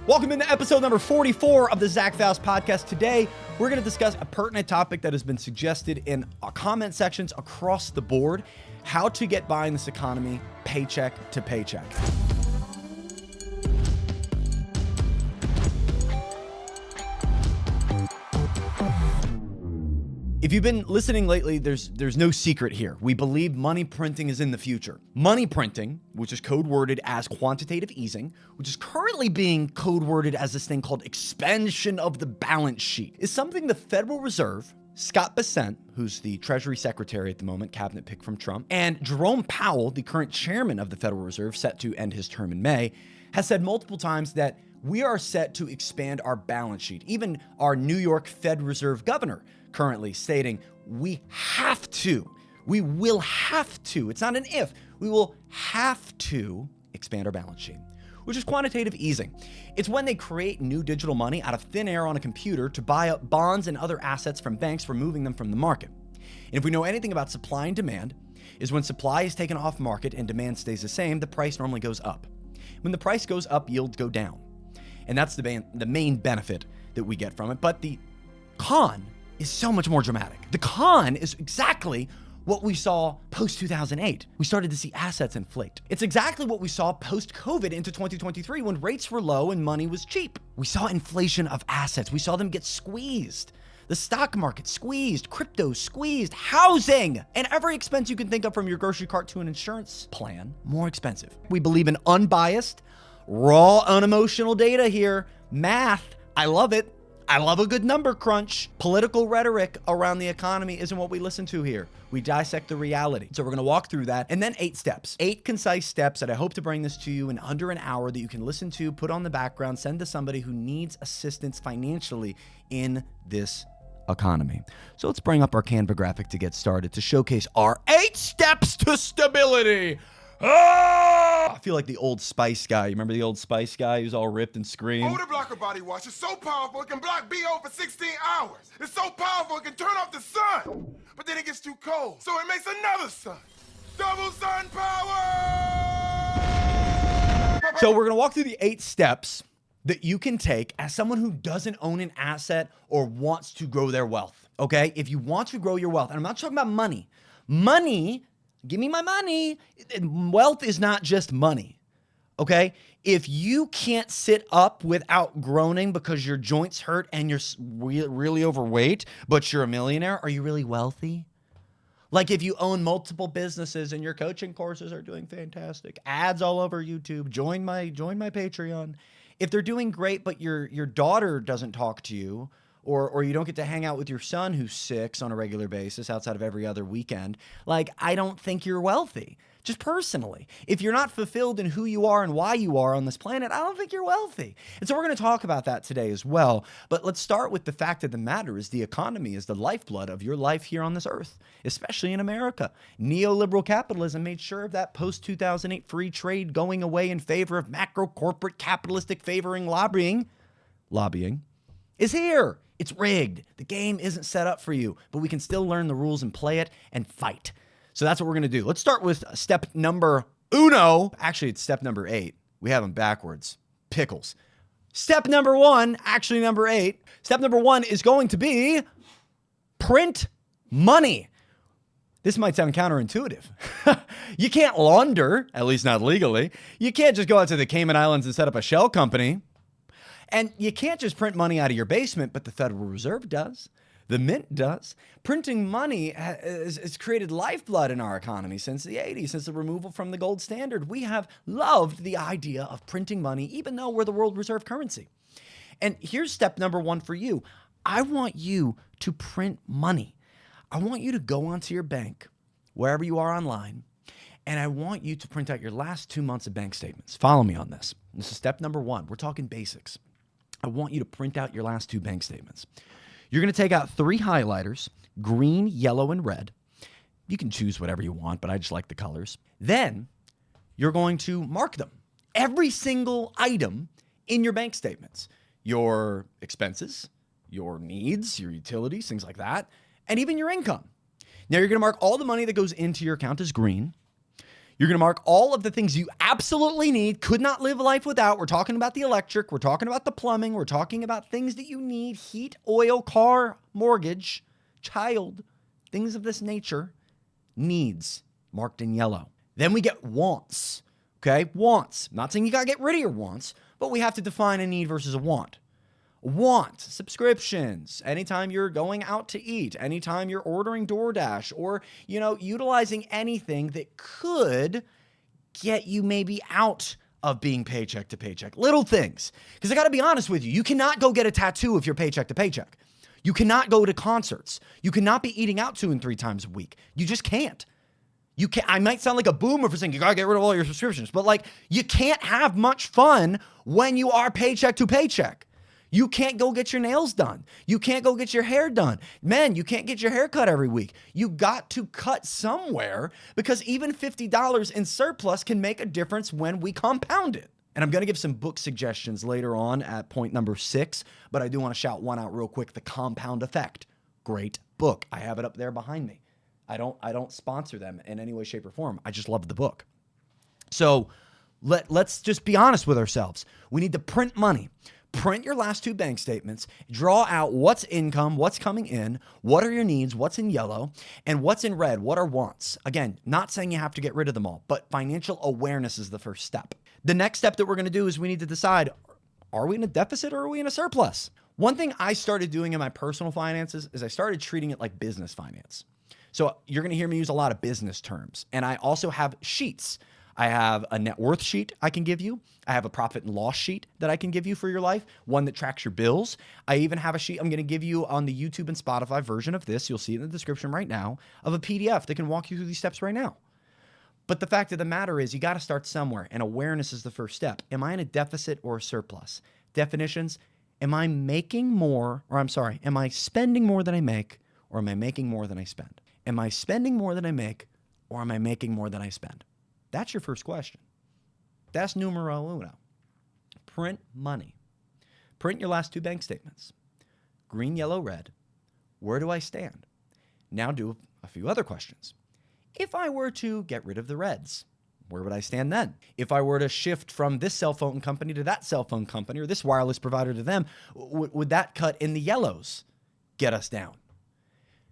Welcome into episode number 44 of the Zach Faust podcast. Today, we're going to discuss a pertinent topic that has been suggested in our comment sections across the board: how to get by in this economy, paycheck to paycheck. If you've been listening lately, there's no secret here. We believe money printing is in the future. Money printing, which is code worded as quantitative easing, which is currently being code worded as this thing called expansion of the balance sheet, is something the Federal Reserve, Scott Bessent, who's the Treasury Secretary at the moment, cabinet pick from Trump, and Jerome Powell, the current chairman of the Federal Reserve, set to end his term in May, has said multiple times that we are set to expand our balance sheet. Even our New York Fed Reserve governor currently stating we will have to, it's not an if, we will have to expand our balance sheet, which is quantitative easing. It's when they create new digital money out of thin air on a computer to buy up bonds and other assets from banks, removing them from the market. And if we know anything about supply and demand, is when supply is taken off market and demand stays the same, the price normally goes up. When the price goes up, yields go down. And that's the main benefit that we get from it. But the con is so much more dramatic. The con is exactly what we saw post-2008. We started to see assets inflate. It's exactly what we saw post-COVID into 2023 when rates were low and money was cheap. We saw inflation of assets. We saw them get squeezed. The stock market squeezed, crypto squeezed, housing, and every expense you can think of, from your grocery cart to an insurance plan, more expensive. We believe in unbiased, raw, unemotional data here. Math, I love it. I love a good number crunch. Political rhetoric around the economy isn't what we listen to here. We dissect the reality. So we're going to walk through that, and then 8 steps, 8 concise steps that I hope to bring this to you in under an hour that you can listen to, put on the background, send to somebody who needs assistance financially in this economy. So let's bring up our Canva graphic to get started to showcase our 8 steps to stability. I feel like the Old Spice guy. You remember the Old Spice guy who's all ripped and screamed? Odor blocker body wash is so powerful it can block BO for 16 hours. It's so powerful it can turn off the sun. But then it gets too cold, so it makes another sun. Double sun power! So we're going to walk through the 8 steps that you can take as someone who doesn't own an asset or wants to grow their wealth, okay? If you want to grow your wealth, and I'm not talking about money. Money, give me my money. Wealth is not just money, okay? If you can't sit up without groaning because your joints hurt and you're really overweight, but you're a millionaire, are you really wealthy? Like if you own multiple businesses and your coaching courses are doing fantastic, ads all over YouTube, join my Patreon. If they're doing great, but your daughter doesn't talk to you, or you don't get to hang out with your son who's 6 on a regular basis outside of every other weekend, like, I don't think you're wealthy. Just personally. If you're not fulfilled in who you are and why you are on this planet, I don't think you're wealthy. And so we're going to talk about that today as well. But let's start with the fact of the matter is the economy is the lifeblood of your life here on this earth, especially in America. Neoliberal capitalism made sure of that post-2008 free trade going away in favor of macro corporate capitalistic favoring lobbying is here. It's rigged. The game isn't set up for you, but we can still learn the rules and play it and fight. So that's what we're going to do. Let's start with step number uno. Actually, it's step number 8. We have them backwards. Pickles. Step number 1, actually number 8. Step number 1 is going to be print money. This might sound counterintuitive. You can't launder, at least not legally. You can't just go out to the Cayman Islands and set up a shell company. And you can't just print money out of your basement, but the Federal Reserve does. The Mint does. Printing money has created lifeblood in our economy since the 80s, since the removal from the gold standard. We have loved the idea of printing money, even though we're the world reserve currency. And here's step number 1 for you. I want you to print money. I want you to go onto your bank, wherever you are online, and I want you to print out your last 2 months of bank statements. Follow me on this. This is step number 1. We're talking basics. I want you to print out your last 2 bank statements. You're going to take out 3 highlighters, green, yellow, and red. You can choose whatever you want, but I just like the colors. Then you're going to mark them. Every single item in your bank statements. Your expenses, your needs, your utilities, things like that, and even your income. Now you're going to mark all the money that goes into your account as green. You're going to mark all of the things you absolutely need, could not live life without. We're talking about the electric. We're talking about the plumbing. We're talking about things that you need, heat, oil, car, mortgage, child, things of this nature. Needs marked in yellow. Then we get wants. Okay, wants. Not saying you got to get rid of your wants, but we have to define a need versus a want. Want, subscriptions, anytime you're going out to eat, anytime you're ordering DoorDash, or, utilizing anything that could get you maybe out of being paycheck to paycheck. Little things. Because I got to be honest with you, you cannot go get a tattoo if you're paycheck to paycheck. You cannot go to concerts. You cannot be eating out 2 and 3 times a week. You just can't. You can't. I might sound like a boomer for saying you got to get rid of all your subscriptions, but you can't have much fun when you are paycheck to paycheck. You can't go get your nails done. You can't go get your hair done. Men, you can't get your hair cut every week. You got to cut somewhere, because even $50 in surplus can make a difference when we compound it. And I'm going to give some book suggestions later on at point number 6, but I do want to shout one out real quick, The Compound Effect. Great book. I have it up there behind me. I don't sponsor them in any way, shape, or form. I just love the book. So let's just be honest with ourselves. We need to print money. Print your last 2 bank statements, draw out what's income, what's coming in, what are your needs, what's in yellow, and what's in red, what are wants. Again, not saying you have to get rid of them all, but financial awareness is the first step. The next step that we're going to do is we need to decide, are we in a deficit or are we in a surplus? One thing I started doing in my personal finances is I started treating it like business finance. So you're going to hear me use a lot of business terms, and I also have sheets. I have a net worth sheet I can give you. I have a profit and loss sheet that I can give you for your life, one that tracks your bills. I even have a sheet I'm going to give you on the YouTube and Spotify version of this. You'll see it in the description right now, of a PDF that can walk you through these steps right now. But the fact of the matter is, you got to start somewhere, and awareness is the first step. Am I in a deficit or a surplus? Definitions: am I making more, or am I spending more than I make, or am I making more than I spend? Am I spending more than I make, or am I making more than I spend? That's your first question. That's numero uno. Print money. Print your last 2 bank statements. Green, yellow, red. Where do I stand? Now do a few other questions. If I were to get rid of the reds, where would I stand then? If I were to shift from this cell phone company to that cell phone company, or this wireless provider to them, would that cut in the yellows get us down?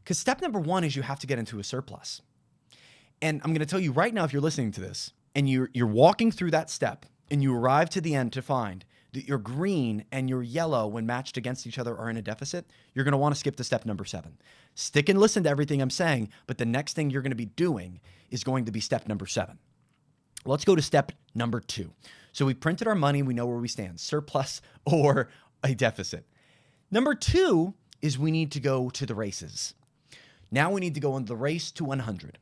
Because step number 1 is you have to get into a surplus. And I'm going to tell you right now, if you're listening to this and you're walking through that step and you arrive to the end to find that your green and your yellow, when matched against each other, are in a deficit, you're going to want to skip to step number 7. Stick and listen to everything I'm saying, but the next thing you're going to be doing is going to be step number 7. Let's go to step number 2. So we printed our money. We know where we stand, surplus or a deficit. Number 2 is we need to go to the races. Now we need to go on the race to 100.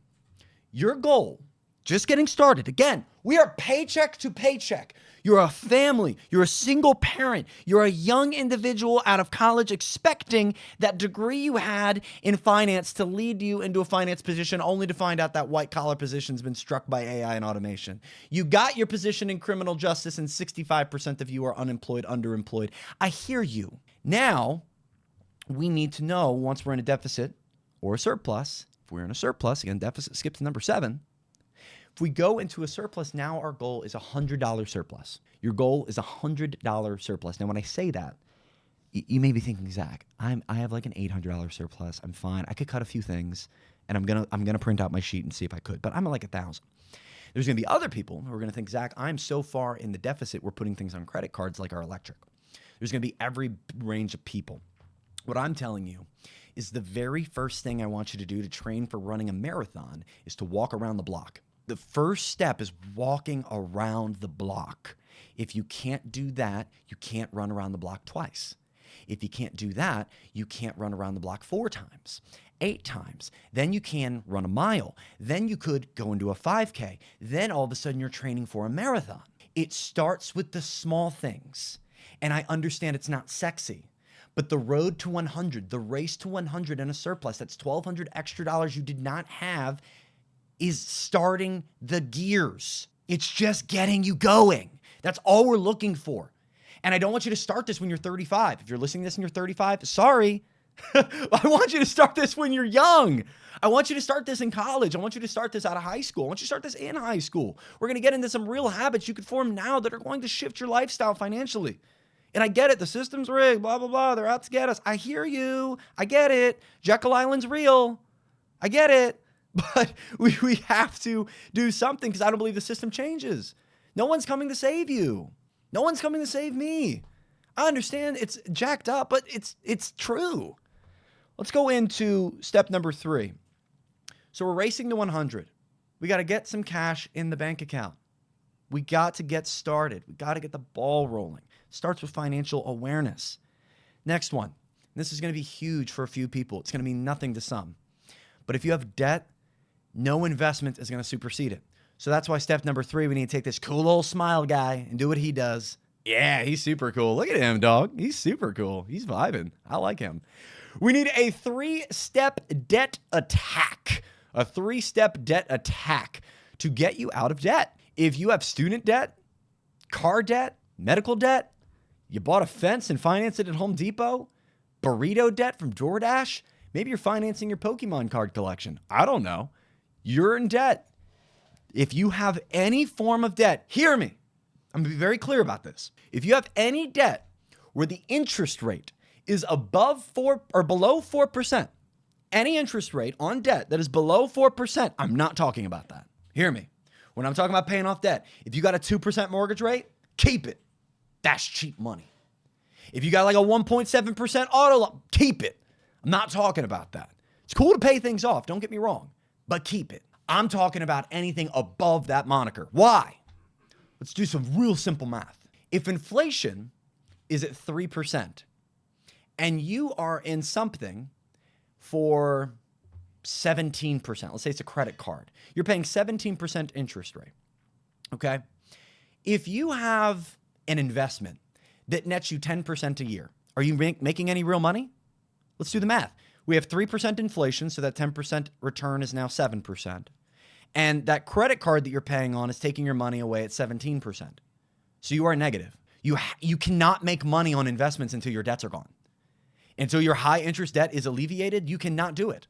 Your goal, just getting started. Again, we are paycheck to paycheck. You're a family. You're a single parent. You're a young individual out of college expecting that degree you had in finance to lead you into a finance position, only to find out that white collar position's been struck by AI and automation. You got your position in criminal justice, and 65% of you are unemployed, underemployed. I hear you. Now, we need to know, once we're in a deficit or a surplus, if we're in a surplus, again, deficit skips to number 7. If we go into a surplus, now our goal is $100 surplus. Your goal is $100 surplus. Now, when I say that, you may be thinking, Zach, I have like an $800 surplus. I'm fine. I could cut a few things, and I'm gonna print out my sheet and see if I could. But I'm at like 1,000. There's gonna be other people who are gonna think, Zach, I'm so far in the deficit, we're putting things on credit cards like our electric. There's gonna be every range of people. What I'm telling you is the very first thing I want you to do to train for running a marathon is to walk around the block. The first step is walking around the block. If you can't do that, you can't run around the block twice. If you can't do that, you can't run around the block 4 times, 8 times. Then you can run a mile. Then you could go into a 5K. Then all of a sudden you're training for a marathon. It starts with the small things. And I understand it's not sexy. But the road to 100, the race to 100 and a surplus, that's $1,200 extra dollars you did not have, is starting the gears. It's just getting you going. That's all we're looking for. And I don't want you to start this when you're 35. If you're listening to this and you're 35, sorry, I want you to start this when you're young. I want you to start this in college. I want you to start this out of high school. I want you to start this in high school. We're going to get into some real habits you could form now that are going to shift your lifestyle financially. And I get it. The system's rigged, blah, blah, blah. They're out to get us. I hear you. I get it. Jekyll Island's real. I get it. But we have to do something because I don't believe the system changes. No one's coming to save you. No one's coming to save me. I understand it's jacked up, but it's true. Let's go into step number 3. So we're racing to 100. We got to get some cash in the bank account. We got to get started. We got to get the ball rolling. Starts with financial awareness. Next one. This is going to be huge for a few people. It's going to mean nothing to some. But if you have debt, no investment is going to supersede it. So that's why step number 3, we need to take this cool old smile guy and do what he does. Yeah, he's super cool. Look at him, dog. He's super cool. He's vibing. I like him. We need a 3-step debt attack. A 3-step debt attack to get you out of debt. If you have student debt, car debt, medical debt, you bought a fence and financed it at Home Depot, burrito debt from DoorDash, maybe you're financing your Pokemon card collection. I don't know. You're in debt. If you have any form of debt, hear me. I'm going to be very clear about this. If you have any debt where the interest rate is above 4 or below 4%, any interest rate on debt that is below 4%, I'm not talking about that. Hear me. When I'm talking about paying off debt, if you got a 2% mortgage rate, keep it. That's cheap money. If you got like a 1.7% auto loan, keep it. I'm not talking about that. It's cool to pay things off, don't get me wrong, but keep it. I'm talking about anything above that moniker. Why? Let's do some real simple math. If inflation is at 3% and you are in something for 17%, let's say it's a credit card, you're paying 17% interest rate, okay? If you have an investment that nets you 10% a year, are you making any real money? Let's do the math. We have 3% inflation, so that 10% return is now 7%. And that credit card that you're paying on is taking your money away at 17%. So you are negative. You cannot make money on investments until your debts are gone. Until your high interest debt is alleviated, you cannot do it.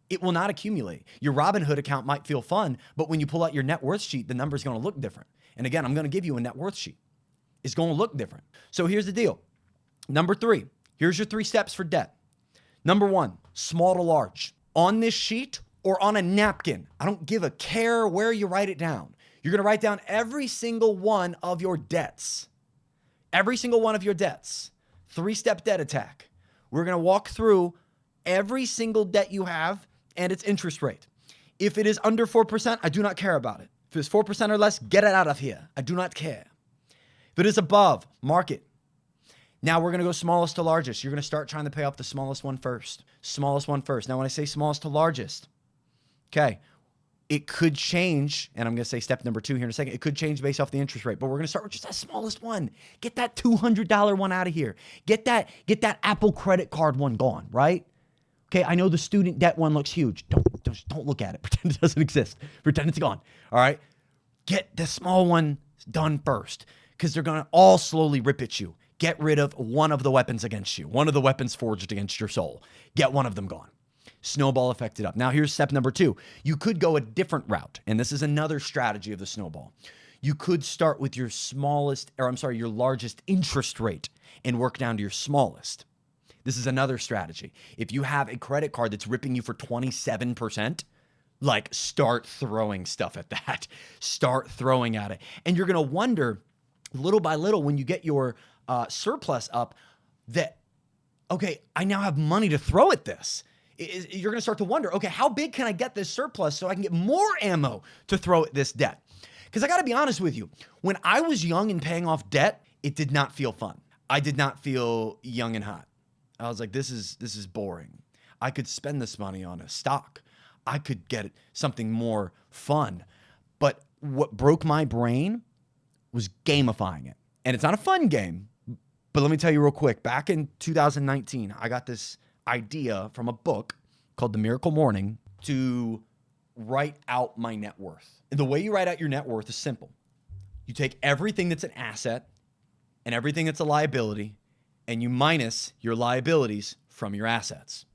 It will not accumulate. Your Robinhood account might feel fun, but when you pull out your net worth sheet, the number is going to look different. And again, I'm going to give you a net worth sheet. It's going to look different. So here's the deal. Number 3, here's your 3 steps for debt. Number 1, small to large. On this sheet or on a napkin, I don't give a care where you write it down. You're going to write down every single one of your debts. Every single one of your debts. 3-step debt attack. We're going to walk through every single debt you have and its interest rate. If it is under 4%, I do not care about it. If it's 4% or less, get it out of here. I do not care. If it is above, mark it. Now we're going to go smallest to largest. You're going to start trying to pay off the smallest one first. Smallest one first. Now when I say smallest to largest, okay, it could change, and I'm going to say step number 2 here in a second. It could change based off the interest rate, but we're going to start with just that smallest one. Get that $200 one out of here. Get that Apple credit card one gone, right? Okay, I know the student debt one looks huge. Don't look at it. Pretend it doesn't exist. Pretend it's gone. All right? Get the small one done first because they're going to all slowly rip at you. Get rid of one of the weapons against you. One of the weapons forged against your soul. Get one of them gone. Snowball effect it up. Now here's step number 2. You could go a different route, and this is another strategy of the snowball. You could start with your your largest interest rate and work down to your smallest. This is another strategy. If you have a credit card that's ripping you for 27%, like start throwing stuff at that. Start throwing at it. And you're going to wonder little by little when you get your surplus up that, okay, I now have money to throw at this. You're going to start to wonder, okay, how big can I get this surplus so I can get more ammo to throw at this debt? Because I got to be honest with you, when I was young and paying off debt, it did not feel fun. I did not feel young and hot. I was like, this is boring. I could spend this money on a stock. I could get something more fun. But what broke my brain was gamifying it. And it's not a fun game, but let me tell you real quick. Back in 2019, I got this idea from a book called The Miracle Morning to write out my net worth. And the way you write out your net worth is simple. You take everything that's an asset and everything that's a liability, and you minus your liabilities from your assets.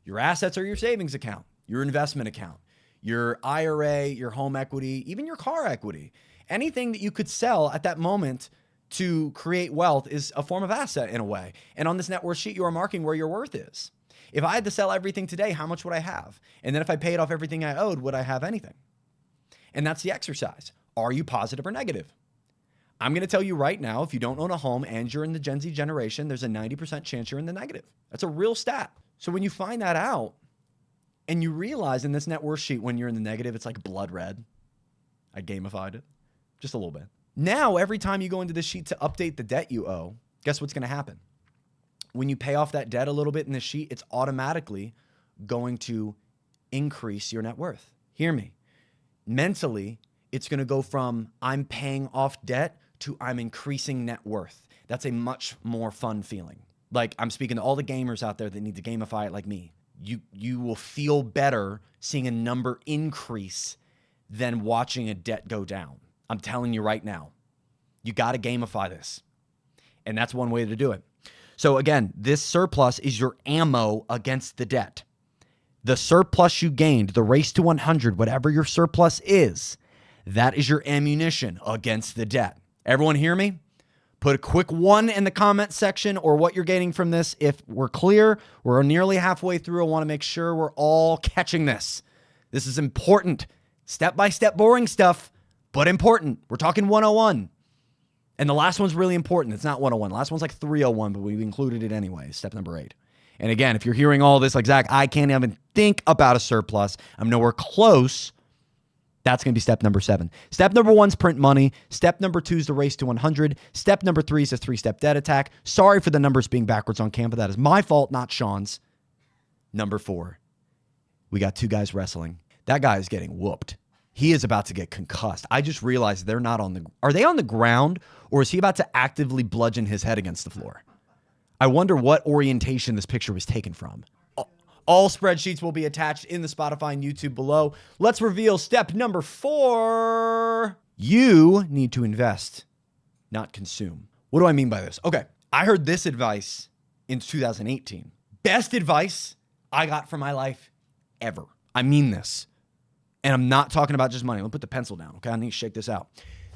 Your assets are your savings account, your investment account, your IRA, your home equity, even your car equity. Anything that you could sell at that moment to create wealth is a form of asset in a way. And on this net worth sheet, you are marking where your worth is. If I had to sell everything today, how much would I have? And then if I paid off everything I owed, would I have anything? And that's the exercise. Are you positive or negative? I'm going to tell you right now, if you don't own a home and you're in the Gen Z generation, there's a 90% chance you're in the negative. That's a real stat. So when you find that out and you realize in this net worth sheet, when you're in the negative, it's like blood red. I gamified it just a little bit. Now, every time you go into this sheet to update the debt you owe, guess what's going to happen? When you pay off that debt a little bit in this sheet, it's automatically going to increase your net worth. Hear me. Mentally, it's going to go from I'm paying off debt to I'm increasing net worth. That's a much more fun feeling. Like, I'm speaking to all the gamers out there that need to gamify it like me. You will feel better seeing a number increase than watching a debt go down. I'm telling you right now, you got to gamify this. And that's one way to do it. So again, this surplus is your ammo against the debt. The surplus you gained, the race to 100, whatever your surplus is, that is your ammunition against the debt. Everyone hear me? Put a quick 1 in the comment section or what you're getting from this. If we're clear, we're nearly halfway through. I want to make sure we're all catching this. This is important. Step-by-step boring stuff, but important. We're talking 101. And the last one's really important. It's not 101. The last one's like 301, but we've included it anyway. Step number 8. And again, if you're hearing all this like, Zach, I can't even think about a surplus. I'm nowhere close. That's going to be step number 7. Step number 1 is print money. Step number 2 is the race to 100. Step number 3 is a 3-step debt attack. Sorry for the numbers being backwards on Canva. That is my fault, not Sean's. Number 4, we got 2 guys wrestling. That guy is getting whooped. He is about to get concussed. I just realized they're not are they on the ground, or is he about to actively bludgeon his head against the floor? I wonder what orientation this picture was taken from. All spreadsheets will be attached in the Spotify and YouTube below. Let's reveal step number 4. You need to invest, not consume. What do I mean by this? Okay, I heard this advice in 2018. Best advice I got for my life ever. I mean this. And I'm not talking about just money. Let me put the pencil down, okay? I need to shake this out.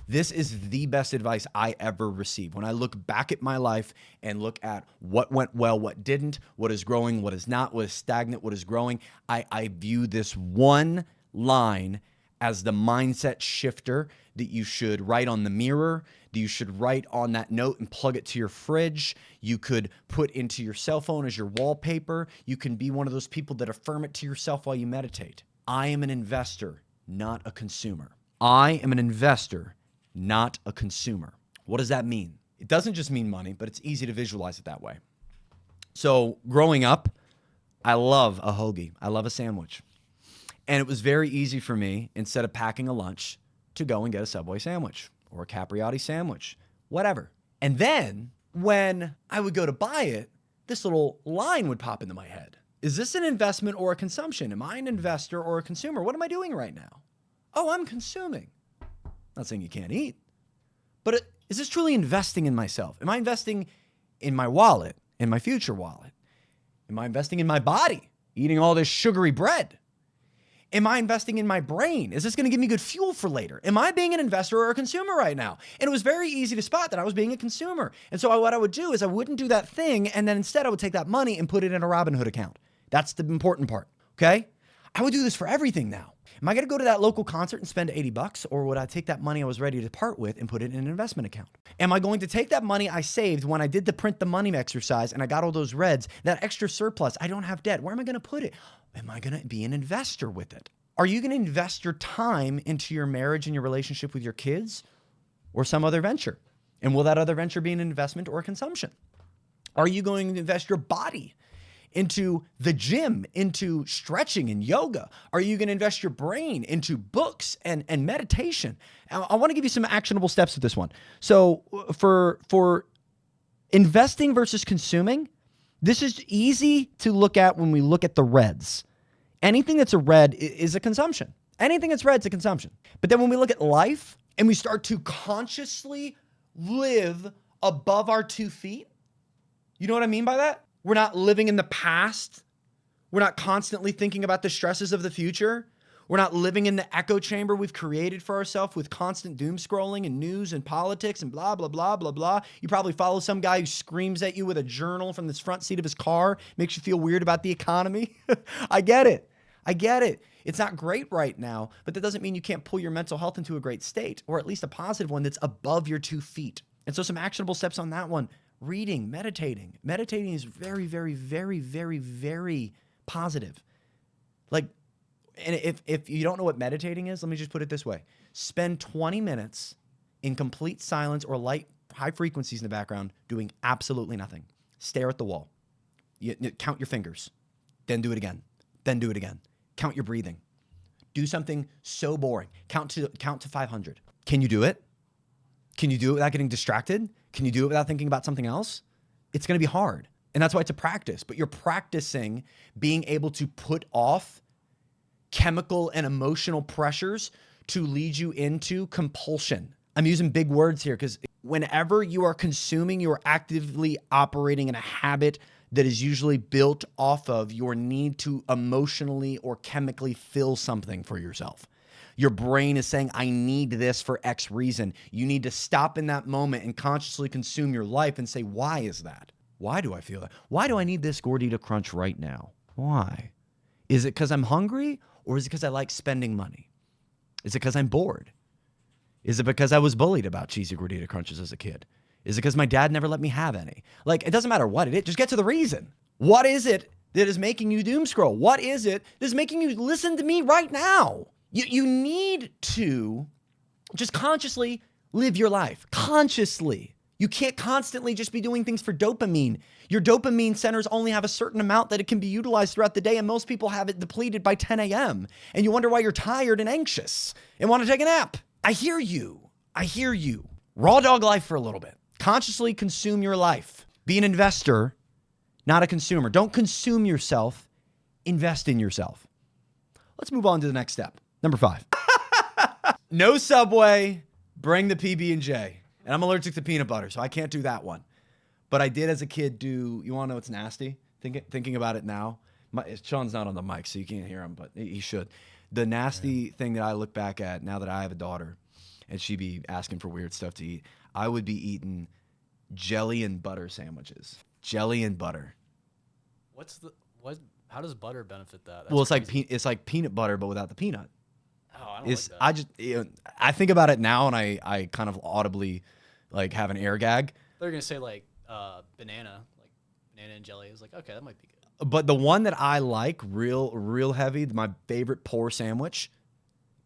This is the best advice I ever received. When I look back at my life and look at what went well, what didn't, what is growing, what is not, what is stagnant, what is growing, I view this one line as the mindset shifter that you should write on the mirror, that you should write on that note and plug it to your fridge. You could put into your cell phone as your wallpaper. You can be one of those people that affirm it to yourself while you meditate. I am an investor, not a consumer. I am an investor, not a consumer. What does that mean? It doesn't just mean money, but it's easy to visualize it that way. So growing up, I love a hoagie. I love a sandwich. And it was very easy for me, instead of packing a lunch, to go and get a Subway sandwich or a Capriotti sandwich, whatever. And then when I would go to buy it, this little line would pop into my head. Is this an investment or a consumption? Am I an investor or a consumer? What am I doing right now? Oh, I'm consuming. Not saying you can't eat, but is this truly investing in myself? Am I investing in my wallet, in my future wallet? Am I investing in my body, eating all this sugary bread? Am I investing in my brain? Is this going to give me good fuel for later? Am I being an investor or a consumer right now? And it was very easy to spot that I was being a consumer. And so what I would do is I wouldn't do that thing, and then instead I would take that money and put it in a Robinhood account. That's the important part, okay? I would do this for everything now. Am I going to go to that local concert and spend $80, or would I take that money I was ready to part with and put it in an investment account? Am I going to take that money I saved when I did the print the money exercise and I got all those reds, that extra surplus, I don't have debt, where am I going to put it? Am I going to be an investor with it? Are you going to invest your time into your marriage and your relationship with your kids, or some other venture? And will that other venture be an investment or a consumption? Are you going to invest your body into the gym, into stretching and yoga? Are you going to invest your brain into books and meditation? I want to give you some actionable steps with this one. So for investing versus consuming, this is easy to look at when we look at the reds. Anything that's a red is a consumption. Anything that's red is a consumption. But then when we look at life and we start to consciously live above our 2 feet, you know what I mean by that? We're not living in the past. We're not constantly thinking about the stresses of the future. We're not living in the echo chamber we've created for ourselves with constant doom scrolling and news and politics and blah, blah, blah, blah, blah. You probably follow some guy who screams at you with a journal from the front seat of his car, makes you feel weird about the economy. I get it. It's not great right now, but that doesn't mean you can't pull your mental health into a great state, or at least a positive one that's above your 2 feet. And so some actionable steps on that one: reading, meditating. Meditating is very, very, very, very, very positive. Like, and if you don't know what meditating is, let me just put it this way. Spend 20 minutes in complete silence or high frequencies in the background doing absolutely nothing. Stare at the wall. You count your fingers. Then do it again. Then do it again. Count your breathing. Do something so boring. Count to 500. Can you do it? Can you do it without getting distracted? Can you do it without thinking about something else? It's going to be hard. And that's why it's a practice. But you're practicing being able to put off chemical and emotional pressures to lead you into compulsion. I'm using big words here because whenever you are consuming, you are actively operating in a habit that is usually built off of your need to emotionally or chemically fill something for yourself. Your brain is saying, I need this for X reason. You need to stop in that moment and consciously consume your life and say, why is that? Why do I feel that? Why do I need this Gordita Crunch right now? Why? Is it because I'm hungry? Or is it because I like spending money? Is it because I'm bored? Is it because I was bullied about cheesy Gordita Crunches as a kid? Is it because my dad never let me have any? Like, it doesn't matter what it is. Just get to the reason. What is it that is making you doom scroll? What is it that is making you listen to me right now? You need to just consciously live your life. Consciously. You can't constantly just be doing things for dopamine. Your dopamine centers only have a certain amount that it can be utilized throughout the day, and most people have it depleted by 10 a.m. And you wonder why you're tired and anxious and want to take a nap. I hear you. Raw dog life for a little bit. Consciously consume your life. Be an investor, not a consumer. Don't consume yourself. Invest in yourself. Let's move on to the next step. Number 5. No Subway. Bring the PB&J. And I'm allergic to peanut butter, so I can't do that one. But I did as a kid do, you want to know what's nasty? Thinking about it now. Sean's not on the mic, so you can't hear him, but he should. The nasty thing that I look back at now that I have a daughter, and she be asking for weird stuff to eat, I would be eating jelly and butter sandwiches. Jelly and butter. How does butter benefit that? Well, it's like peanut butter, but without the peanut. Oh, I don't like that. I think about it now, and I kind of audibly like have an air gag. They're gonna say like banana and jelly. Is like, okay, that might be good. But the one that I like real heavy, my favorite pour sandwich,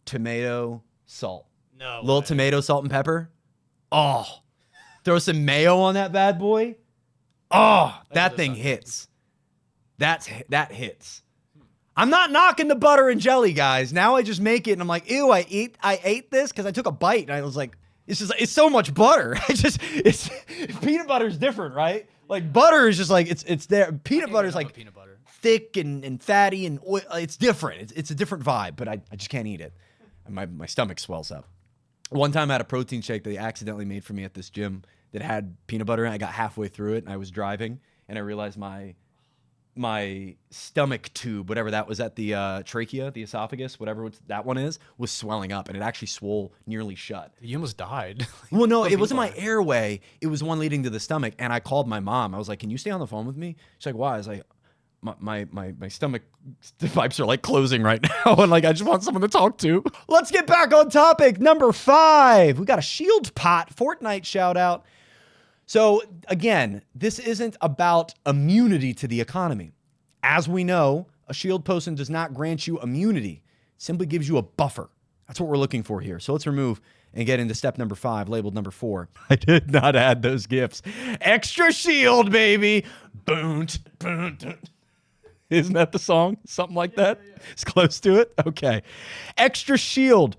tomato, salt. No Little way. tomato, salt, and pepper. Oh, throw some mayo on that bad boy. Oh, that thing hits. That hits. I'm not knocking the butter and jelly, guys. Now I just make it and I'm like, ew, I ate this because I took a bite and I was like, it's so much butter. It's peanut butter is different, right? Like butter is just like it's there. Peanut butter is like peanut butter. Thick and fatty and oil. It's different. It's a different vibe, but I just can't eat it. And my stomach swells up. One time I had a protein shake that they accidentally made for me at this gym that had peanut butter, and I got halfway through it and I was driving and I realized my stomach tube, whatever that was at the trachea, the esophagus, whatever that one is, was swelling up, and it actually swole nearly shut. You almost died. Well, no, it wasn't my airway. It was one leading to the stomach, and I called my mom. I was like, can you stay on the phone with me? She's like, why? I was like, my stomach pipes are like closing right now, and like I just want someone to talk to. Let's get back on topic. Number 5. We got a Shield Pot Fortnite shout out. So again, this isn't about immunity to the economy. As we know, a shield potion does not grant you immunity. It simply gives you a buffer. That's what we're looking for here. So let's remove and get into step number 5, labeled number 4. I did not add those gifts. Extra shield, baby. Boom, boom, boom. Isn't that the song? Something like that? Yeah. It's close to it? Okay. Extra shield.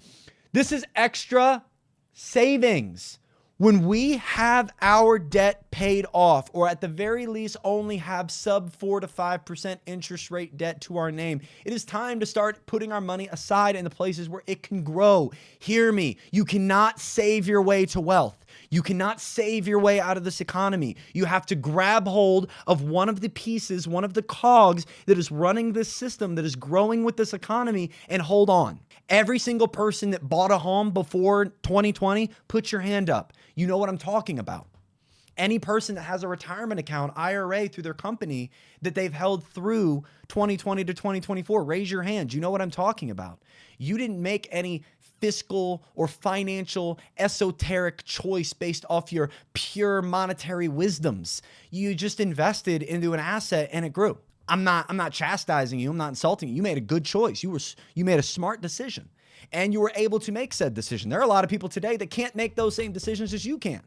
This is extra savings. When we have our debt paid off, or at the very least only have sub 4 to 5% interest rate debt to our name, it is time to start putting our money aside in the places where it can grow. Hear me. You cannot save your way to wealth. You cannot save your way out of this economy. You have to grab hold of one of the pieces, one of the cogs that is running this system, that is growing with this economy, and hold on. Every single person that bought a home before 2020, put your hand up. You know what I'm talking about. Any person that has a retirement account, IRA, through their company that they've held through 2020 to 2024, raise your hand. You know what I'm talking about. You didn't make any fiscal or financial esoteric choice based off your pure monetary wisdoms. You just invested into an asset and it grew. I'm not chastising you. I'm not insulting you. You made a good choice. You made a smart decision and you were able to make said decision. There are a lot of people today that can't make those same decisions as you can.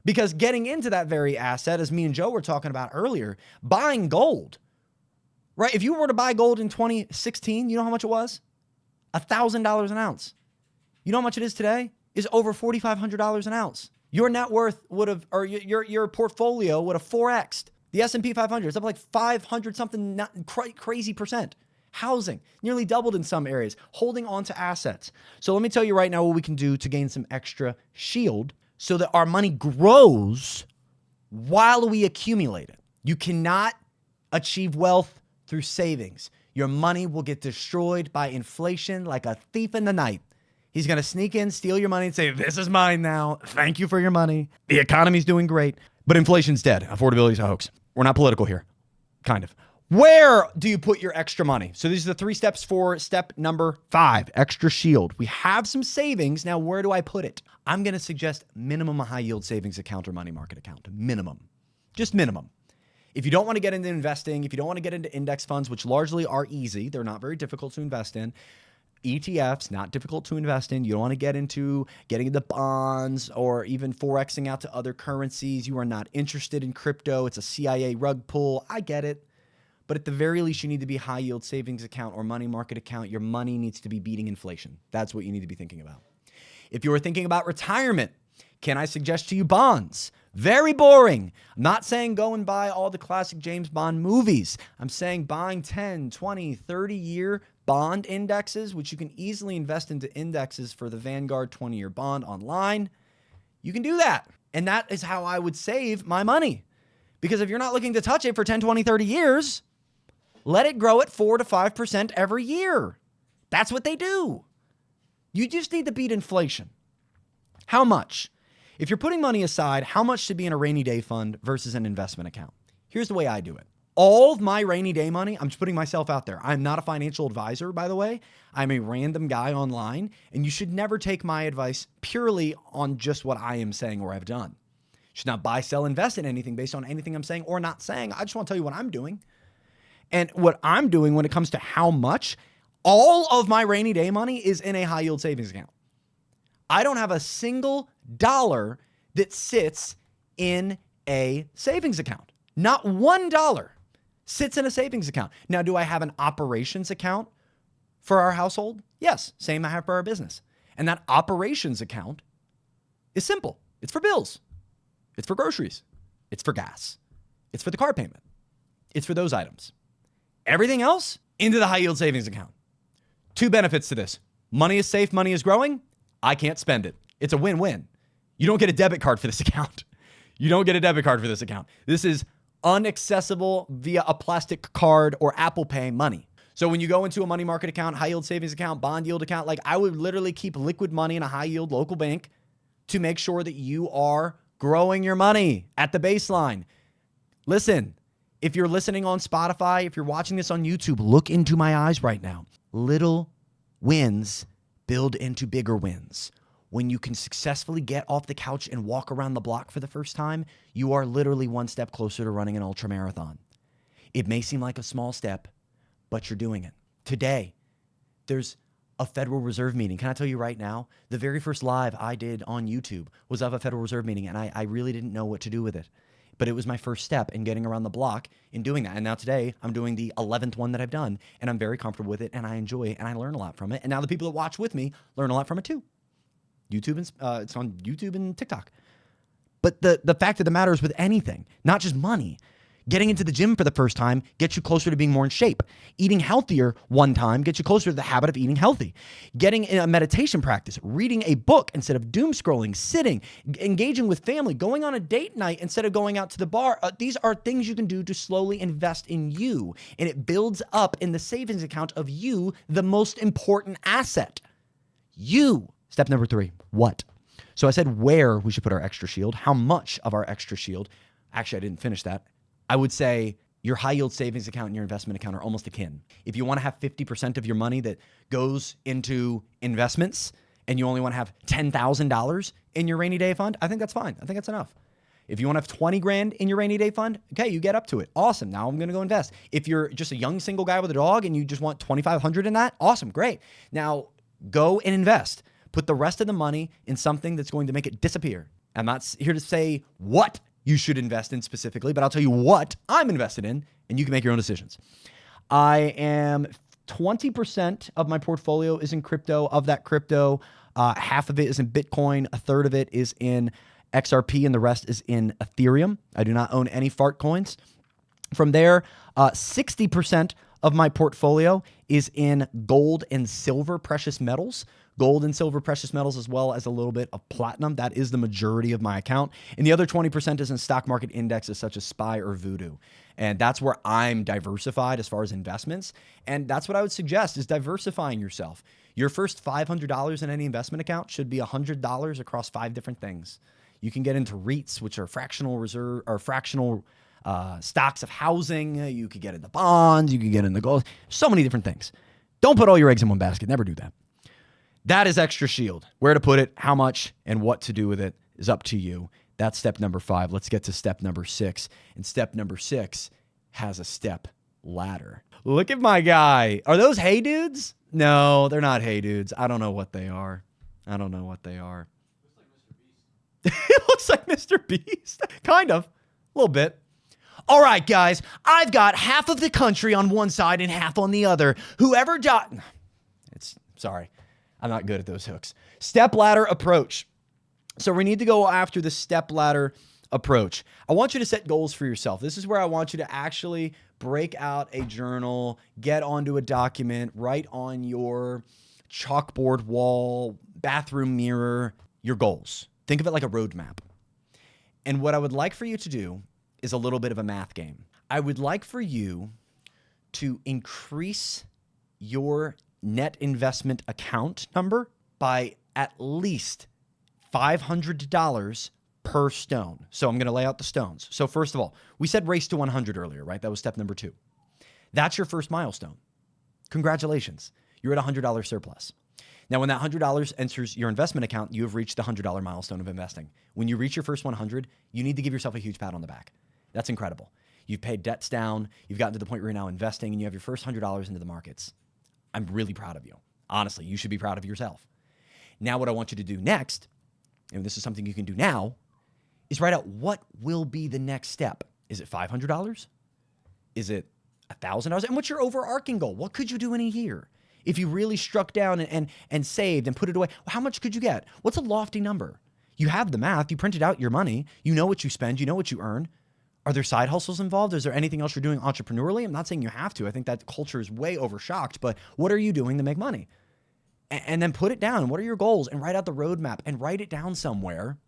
Because getting into that very asset, as me and Joe were talking about earlier, buying gold, right? If you were to buy gold in 2016, you know how much it was? $1,000 an ounce. You know how much it is today? Is over $4,500 an ounce. Your net worth would have, or your portfolio would have 4x'd. The S&P 500 is up like 500 something crazy percent. Housing nearly doubled in some areas, holding on to assets. So let me tell you right now what we can do to gain some extra shield so that our money grows while we accumulate it. You cannot achieve wealth through savings. Your money will get destroyed by inflation like a thief in the night. He's going to sneak in, steal your money, and say, this is mine now. Thank you for your money. The economy's doing great. But inflation's dead. Affordability's a hoax. We're not political here. Kind of. Where do you put your extra money? So these are the 3 steps for step number 5, extra shield. We have some savings. Now, where do I put it? I'm going to suggest minimum a high yield savings account or money market account. Minimum. Just minimum. If you don't want to get into investing, if you don't want to get into index funds, which largely are easy, they're not very difficult to invest in. ETFs, not difficult to invest in. You don't want to get into getting into bonds or even Forexing out to other currencies. You are not interested in crypto. It's a CIA rug pull. I get it. But at the very least, you need to be high yield savings account or money market account. Your money needs to be beating inflation. That's what you need to be thinking about. If you are thinking about retirement, can I suggest to you bonds? Very boring. I'm not saying go and buy all the classic James Bond movies. I'm saying buying 10, 20, 30-year bond indexes, which you can easily invest into indexes for the Vanguard 20-year bond online. You can do that. And that is how I would save my money. Because if you're not looking to touch it for 10, 20, 30 years, let it grow at 4 to 5% every year. That's what they do. You just need to beat inflation. How much? If you're putting money aside, how much should be in a rainy day fund versus an investment account? Here's the way I do it. All of my rainy day money, I'm just putting myself out there. I'm not a financial advisor, by the way. I'm a random guy online, and you should never take my advice purely on just what I am saying or I've done. You should not buy, sell, invest in anything based on anything I'm saying or not saying. I just want to tell you what I'm doing. And what I'm doing when it comes to how much, all of my rainy day money is in a high yield savings account. I don't have a single dollar that sits in a savings account. Not $1 sits in a savings account. Now, do I have an operations account for our household? Yes, same I have for our business. And that operations account is simple. It's for bills. It's for groceries. It's for gas. It's for the car payment. It's for those items. Everything else into the high yield savings account. 2 benefits to this. Money is safe. Money is growing. I can't spend it. It's a win-win. You don't get a debit card for this account. You don't get a debit card for this account. This is unaccessible via a plastic card or Apple Pay money. So when you go into a money market account, high yield savings account, bond yield account, like I would literally keep liquid money in a high yield local bank to make sure that you are growing your money at the baseline. Listen, if you're listening on Spotify, if you're watching this on YouTube, look into my eyes right now. Little wins build into bigger wins. When you can successfully get off the couch and walk around the block for the first time, you are literally 1 step closer to running an ultra marathon. It may seem like a small step, but you're doing it. Today, there's a Federal Reserve meeting. Can I tell you right now, the very first live I did on YouTube was of a Federal Reserve meeting, and I really didn't know what to do with it. But it was my first step in getting around the block in doing that. And now today, I'm doing the 11th one that I've done, and I'm very comfortable with it, and I enjoy it, and I learn a lot from it. And now the people that watch with me learn a lot from it too. YouTube and it's on YouTube and TikTok. But the fact of the matter is with anything, not just money, Getting into the gym for the first time gets you closer to being more in shape. Eating healthier one time gets you closer to the habit of eating healthy. Getting in a meditation practice, reading a book instead of doom scrolling, sitting, engaging with family, going on a date night instead of going out to the bar. These are things you can do to slowly invest in you. And it builds up in the savings account of you, the most important asset. You. Step number 3, what? So I said where we should put our extra shield, how much of our extra shield. Actually, I didn't finish that. I would say your high yield savings account and your investment account are almost akin. If you want to have 50% of your money that goes into investments and you only want to have $10,000 in your rainy day fund, I think that's fine. I think that's enough. If you want to have 20 grand in your rainy day fund, okay, you get up to it. Awesome. Now I'm going to go invest. If you're just a young single guy with a dog and you just want 2,500 in that, awesome, great. Now go and invest. Put the rest of the money in something that's going to make it disappear. I'm not here to say what you should invest in specifically, but I'll tell you what I'm invested in, and you can make your own decisions. I am 20% of my portfolio is in crypto. Of that crypto, half of it is in Bitcoin, a third of it is in XRP, and the rest is in Ethereum. I do not own any fart coins. From there, 60% of my portfolio is in gold and silver precious metals. Gold and silver precious metals, as well as a little bit of platinum. That is the majority of my account. And the other 20% is in stock market indexes such as SPY or Voodoo. And that's where I'm diversified as far as investments. And that's what I would suggest is diversifying yourself. Your first $500 in any investment account should be $100 across 5 different things. You can get into REITs, which are fractional reserve or fractional stocks of housing. You could get into bonds. You could get into gold. So many different things. Don't put all your eggs in one basket. Never do that. That is extra shield. Where to put it, how much, and what to do with it is up to you. That's step number 5. Let's get to step number 6. And step number 6 has a step ladder. Look at my guy. Are those hey dudes? No, they're not hey dudes. I don't know what they are. I don't know what they are. It looks like Mr. Beast. Kind of. A little bit. All right, guys. I've got half of the country on one side and half on the other. Whoever sorry. I'm not good at those hooks. Step ladder approach. So we need to go after the step ladder approach. I want you to set goals for yourself. This is where I want you to actually break out a journal, get onto a document, write on your chalkboard wall, bathroom mirror, your goals. Think of it like a roadmap. And what I would like for you to do is a little bit of a math game. I would like for you to increase your net investment account number by at least $500 per stone. So I'm going to lay out the stones. So first of all, we said race to 100 earlier, right? That was step number 2. That's your first milestone. Congratulations. You're at $100 surplus. Now, when that $100 enters your investment account, you have reached the $100 milestone of investing. When you reach your first 100, you need to give yourself a huge pat on the back. That's incredible. You've paid debts down. You've gotten to the point where you're now investing and you have your first $100 into the markets. I'm really proud of you. Honestly, you should be proud of yourself. Now, what I want you to do next, and this is something you can do now, is write out what will be the next step. Is it $500? Is it $1,000? And what's your overarching goal? What could you do in a year? If you really struck down and saved and put it away, how much could you get? What's a lofty number? You have the math. You printed out your money. You know what you spend. You know what you earn. Are there side hustles involved? Is there anything else you're doing entrepreneurially? I'm not saying you have to. I think that culture is way overshocked, but what are you doing to make money? And then put it down. What are your goals? And write out the roadmap and write it down somewhere.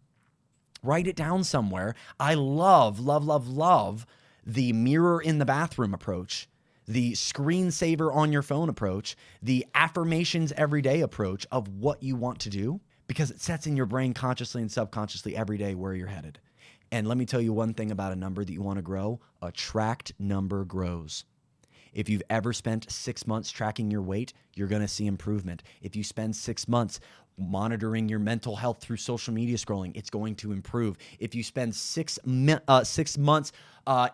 Write it down somewhere. I love the mirror in the bathroom approach, the screensaver on your phone approach, the affirmations every day approach of what you want to do, because it sets in your brain consciously and subconsciously every day where you're headed. And let me tell you one thing about a number that you want to grow. A tracked number grows. If you've ever spent 6 months tracking your weight, you're going to see improvement. If you spend 6 months monitoring your mental health through social media scrolling, it's going to improve. If you spend 6 months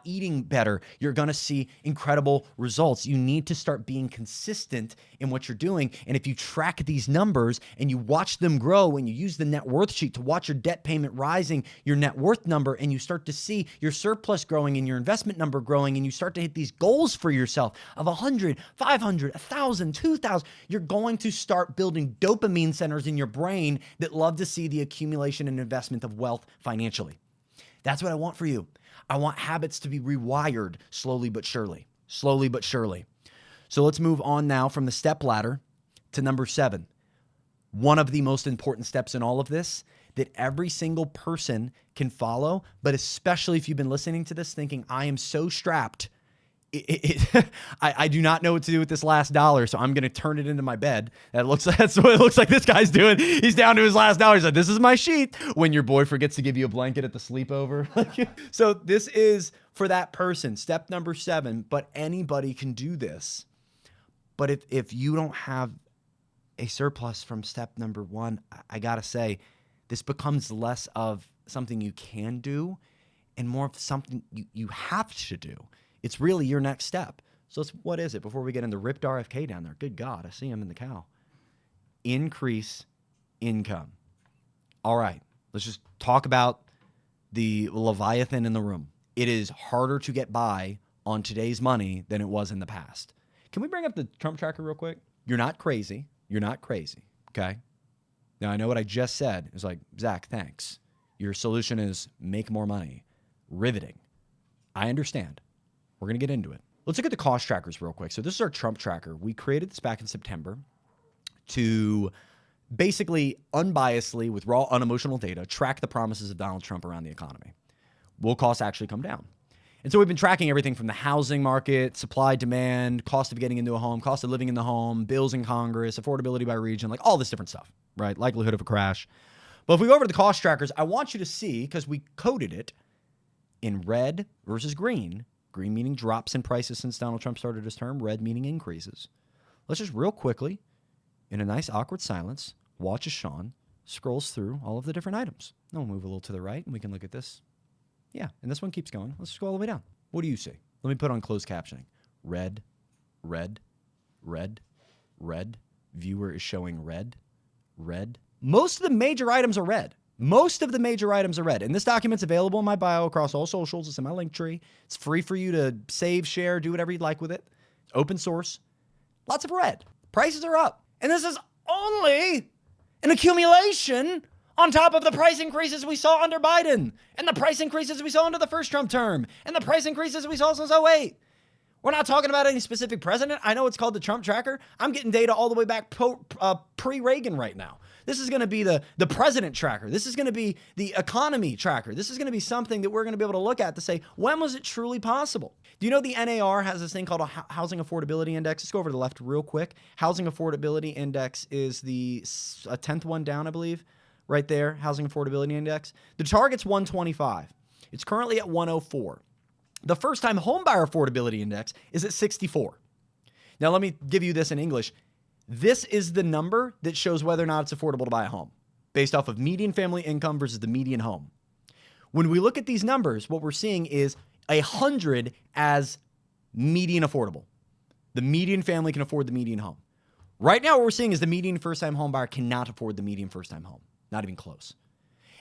eating better, you're going to see incredible results. You need to start being consistent in what you're doing. And if you track these numbers and you watch them grow and you use the net worth sheet to watch your debt payment rising, your net worth number, and you start to see your surplus growing and your investment number growing, and you start to hit these goals for yourself of 100, 500, 1,000, 2,000, you're going to start building dopamine centers in your brain that love to see the accumulation and investment of wealth financially. That's what I want for you. I want habits to be rewired slowly but surely. Slowly but surely. So let's move on now from the step ladder to number 7. One of the most important steps in all of this that every single person can follow, but especially if you've been listening to this thinking, I am so strapped. I do not know what to do with this last dollar, so I'm going to turn it into my bed. That's what it looks like this guy's doing. He's down to his last dollar. He's like, this is my sheet. When your boy forgets to give you a blanket at the sleepover. So this is for that person, step number 7, but anybody can do this. But if you don't have a surplus from step number 1, I got to say, this becomes less of something you can do and more of something you have to do. It's really your next step. So what is it? Before we get into ripped RFK down there, good God, I see him in the cow. Increase income. All right, let's just talk about the Leviathan in the room. It is harder to get by on today's money than it was in the past. Can we bring up the Trump tracker real quick? You're not crazy. You're not crazy, okay? Now, I know what I just said. It's like, Zach, thanks. Your solution is make more money. Riveting. I understand. We're going to get into it. Let's look at the cost trackers real quick. So this is our Trump tracker. We created this back in September to basically unbiasedly, with raw, unemotional data, track the promises of Donald Trump around the economy. Will costs actually come down? And so we've been tracking everything from the housing market, supply, demand, cost of getting into a home, cost of living in the home, bills in Congress, affordability by region, like all this different stuff, right? Likelihood of a crash. But if we go over to the cost trackers, I want you to see, because we coded it in red versus green, green meaning drops in prices since Donald Trump started his term, red meaning increases. Let's just real quickly, in a nice awkward silence, watch as Sean scrolls through all of the different items. Then we'll move a little to the right and we can look at this. Yeah, and this one keeps going. Let's scroll all the way down. What do you see? Let me put on closed captioning. Red, red, red, red. Viewer is showing red, red. Most of the major items are red. Most of the major items are red. And this document's available in my bio across all socials. It's in my link tree. It's free for you to save, share, do whatever you'd like with it. It's open source. Lots of red. Prices are up. And this is only an accumulation on top of the price increases we saw under Biden and the price increases we saw under the first Trump term and the price increases we saw since 2008. We're not talking about any specific president. I know it's called the Trump tracker. I'm getting data all the way back pre-Reagan right now. This is going to be the president tracker. This is going to be the economy tracker. This is going to be something that we're going to be able to look at to say, when was it truly possible? Do you know the NAR has this thing called a housing affordability index? Let's go over to the left real quick. Housing affordability index is the 10th one down, I believe. Right there, housing affordability index. The target's 125. It's currently at 104. The first-time homebuyer affordability index is at 64. Now, let me give you this in English. This is the number that shows whether or not it's affordable to buy a home, based off of median family income versus the median home. When we look at these numbers, what we're seeing is 100 as median affordable. The median family can afford the median home. Right now, what we're seeing is the median first-time home buyer cannot afford the median first-time home. Not even close.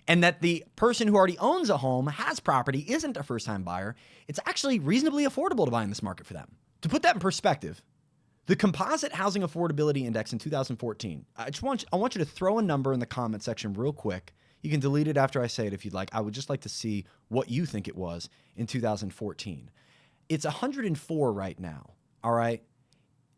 And that the person who already owns a home, has property, isn't a first-time buyer, it's actually reasonably affordable to buy in this market for them. To put that in perspective, the Composite Housing Affordability Index in 2014, I want you to throw a number in the comment section real quick. You can delete it after I say it if you'd like. I would just like to see what you think it was in 2014. It's 104 right now, all right?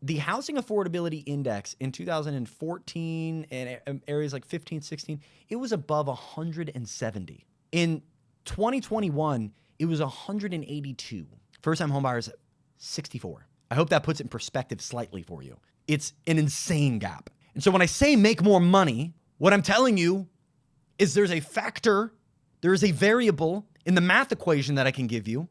The Housing Affordability Index in 2014 and areas like 15, 16, it was above 170. In 2021, it was 182. First-time homebuyers, 64. I hope that puts it in perspective slightly for you. It's an insane gap. And so when I say make more money, what I'm telling you is there's a factor, there is a variable in the math equation that I can give you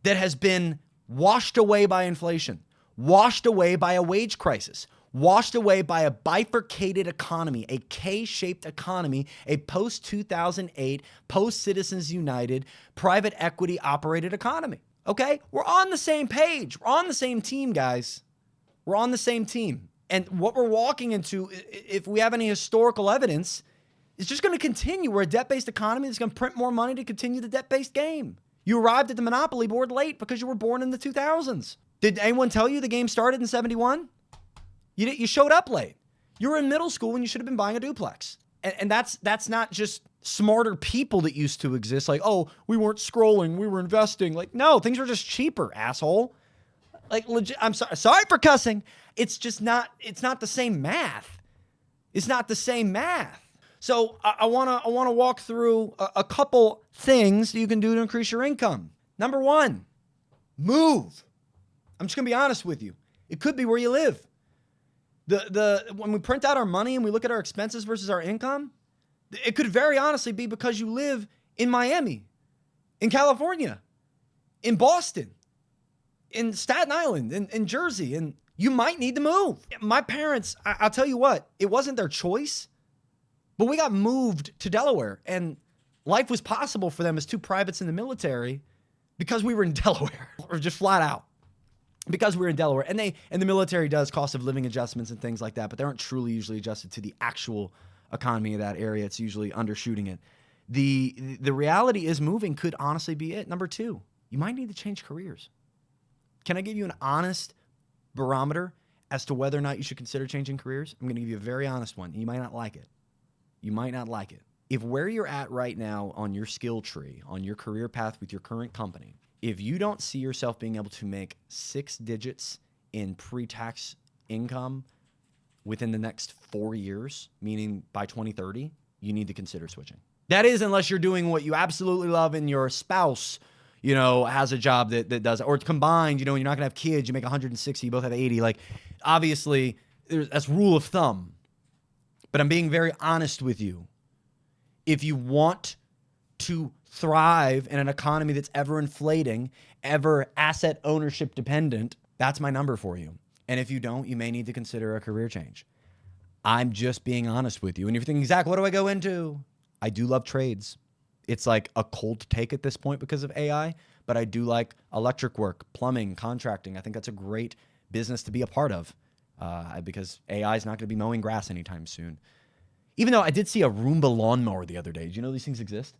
that has been washed away by inflation, washed away by a wage crisis, washed away by a bifurcated economy, a K-shaped economy, a post-2008, post-Citizens United, private equity operated economy. Okay? We're on the same page. We're on the same team, guys. We're on the same team. And what we're walking into, if we have any historical evidence, is just going to continue. We're a debt-based economy that's going to print more money to continue the debt-based game. You arrived at the Monopoly board late because you were born in the 2000s. Did anyone tell you the game started in 71? You showed up late. You were in middle school when you should have been buying a duplex. And that's not just smarter people that used to exist. Like, oh, we weren't scrolling, we were investing. Like, no, things were just cheaper, asshole. Like, legit, I'm sorry for cussing. It's just not, it's not the same math. It's not the same math. So I wanna walk through a couple things that you can do to increase your income. Number one, move. I'm just gonna be honest with you. It could be where you live. When we print out our money and we look at our expenses versus our income, it could very honestly be because you live in Miami, in California, in Boston, in Staten Island, in Jersey, and you might need to move. My parents, I'll tell you what, it wasn't their choice, but we got moved to Delaware, and life was possible for them as two privates in the military because we were in Delaware, or just flat out. Because we're in Delaware, and the military does cost of living adjustments and things like that, but they aren't truly usually adjusted to the actual economy of that area. It's usually undershooting it. The reality is moving could honestly be it. Number two, you might need to change careers. Can I give you an honest barometer as to whether or not you should consider changing careers? I'm going to give you a very honest one. You might not like it. You might not like it. If where you're at right now on your skill tree, on your career path with your current company, if you don't see yourself being able to make 6 digits in pre-tax income within the next 4 years, meaning by 2030, you need to consider switching. That is, unless you're doing what you absolutely love and your spouse, has a job that does it, or it's combined, you're not gonna have kids, you make 160, you both have 80. Like, obviously, that's rule of thumb. But I'm being very honest with you. If you want to thrive in an economy that's ever inflating, ever asset ownership dependent, that's my number for you. And if you don't, you may need to consider a career change. I'm just being honest with you. And you're thinking, Zach, what do I go into? I do love trades. It's like a cold take at this point because of AI, but I do like electric work, plumbing, contracting. I think that's a great business to be a part of because AI is not going to be mowing grass anytime soon. Even though I did see a Roomba lawnmower the other day. Do you know these things exist?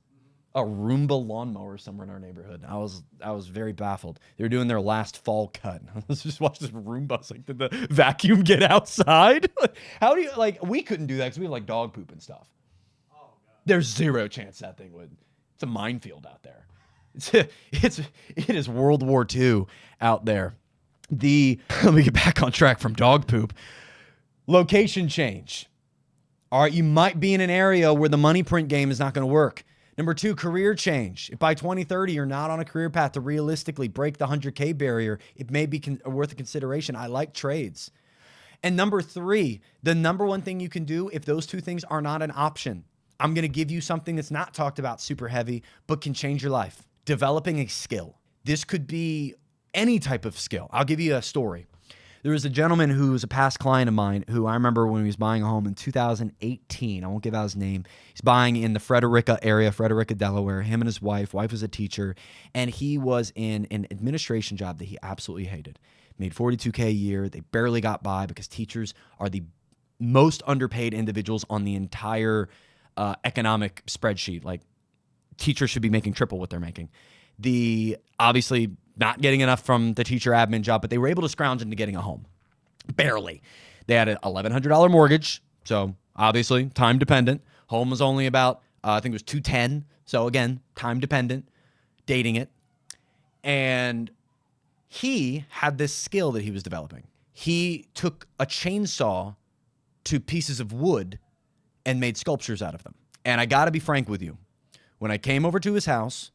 A Roomba lawnmower somewhere in our neighborhood. I was very baffled. They were doing their last fall cut. Let's just watch this Roomba. I was like, did the vacuum get outside? How do you, we couldn't do that because we have dog poop and stuff. Oh, God. There's zero chance that thing would. It's a minefield out there. It is World War II out there. Let me get back on track from dog poop. Location change. All right, you might be in an area where the money print game is not going to work. Number two, career change. If by 2030 you're not on a career path to realistically break the 100K barrier, it may be worth a consideration. I like trades. And number three, the number one thing you can do if those two things are not an option, I'm going to give you something that's not talked about super heavy, but can change your life. Developing a skill. This could be any type of skill. I'll give you a story. There was a gentleman who was a past client of mine who I remember when he was buying a home in 2018. I won't give out his name. He's buying in the Frederica area, Frederica, Delaware. Him and his wife. Wife was a teacher. And he was in an administration job that he absolutely hated. Made $42K a year. They barely got by because teachers are the most underpaid individuals on the entire economic spreadsheet. Like, teachers should be making triple what they're making. Obviously not getting enough from the teacher admin job, but they were able to scrounge into getting a home. Barely. They had an $1,100 mortgage, so obviously time dependent. Home was only about, I think it was $210. So again, time dependent, dating it. And he had this skill that he was developing. He took a chainsaw to pieces of wood and made sculptures out of them. And I got to be frank with you. When I came over to his house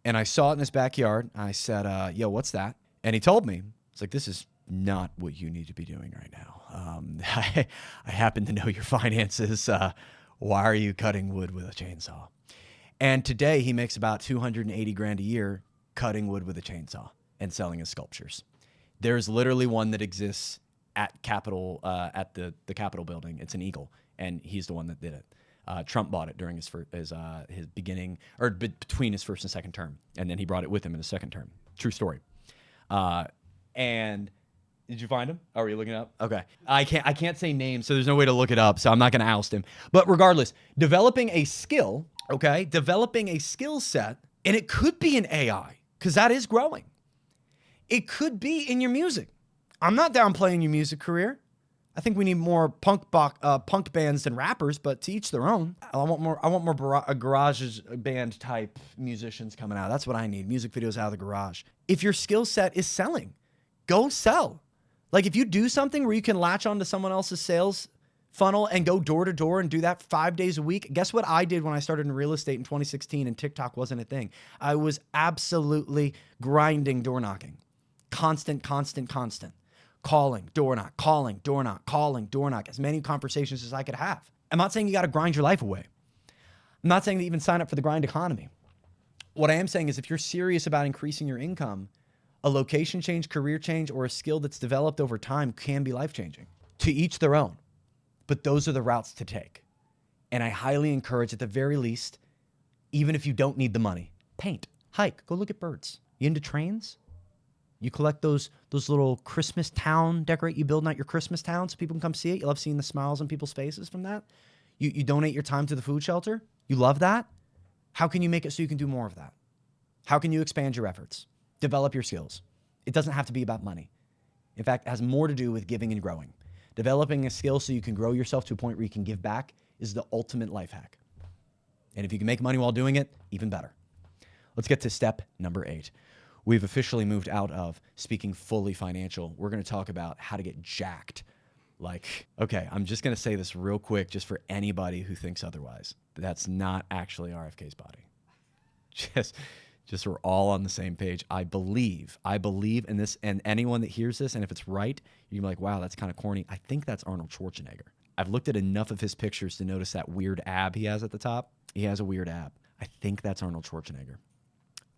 and I saw it in his backyard, I said, yo, what's that? And he told me, it's like, this is not what you need to be doing right now. I happen to know your finances. Why are you cutting wood with a chainsaw? And today he makes about $280,000 a year cutting wood with a chainsaw and selling his sculptures. There's literally one that exists at Capitol, at the Capitol building. It's an eagle, and he's the one that did it. Trump bought it during his beginning, or between his first and second term, and then he brought it with him in his second term. True story. And did you find him? Oh, are you looking it up? Okay. I can't say names, so there's no way to look it up, so I'm not going to oust him. But regardless, developing a skill, okay, developing a skill set, and it could be an AI, because that is growing. It could be in your music. I'm not downplaying your music career. I think we need more punk bands than rappers, but to each their own. I want more garage band type musicians coming out. That's what I need. Music videos out of the garage. If your skill set is selling, go sell. Like if you do something where you can latch onto someone else's sales funnel and go door to door and do that 5 days a week. Guess what I did when I started in real estate in 2016 and TikTok wasn't a thing? I was absolutely grinding door knocking. Constant. Calling, door knock, calling, door knock, calling, door knock. As many conversations as I could have. I'm not saying you got to grind your life away. I'm not saying to even sign up for the grind economy. What I am saying is if you're serious about increasing your income, a location change, career change, or a skill that's developed over time can be life-changing. To each their own. But those are the routes to take. And I highly encourage, at the very least, even if you don't need the money, paint, hike, go look at birds. You into trains? You collect those little Christmas town decorate. You building out your Christmas town so people can come see it. You love seeing the smiles on people's faces from that. You donate your time to the food shelter. You love that. How can you make it so you can do more of that? How can you expand your efforts? Develop your skills. It doesn't have to be about money. In fact, it has more to do with giving and growing. Developing a skill so you can grow yourself to a point where you can give back is the ultimate life hack. And if you can make money while doing it, even better. Let's get to step number 8. We've officially moved out of speaking fully financial. We're going to talk about how to get jacked. Okay, I'm just going to say this real quick just for anybody who thinks otherwise. That's not actually RFK's body. Just so we're all on the same page. I believe in this, and anyone that hears this, and if it's right, you're like, wow, that's kind of corny. I think that's Arnold Schwarzenegger. I've looked at enough of his pictures to notice that weird ab he has at the top. He has a weird ab. I think that's Arnold Schwarzenegger.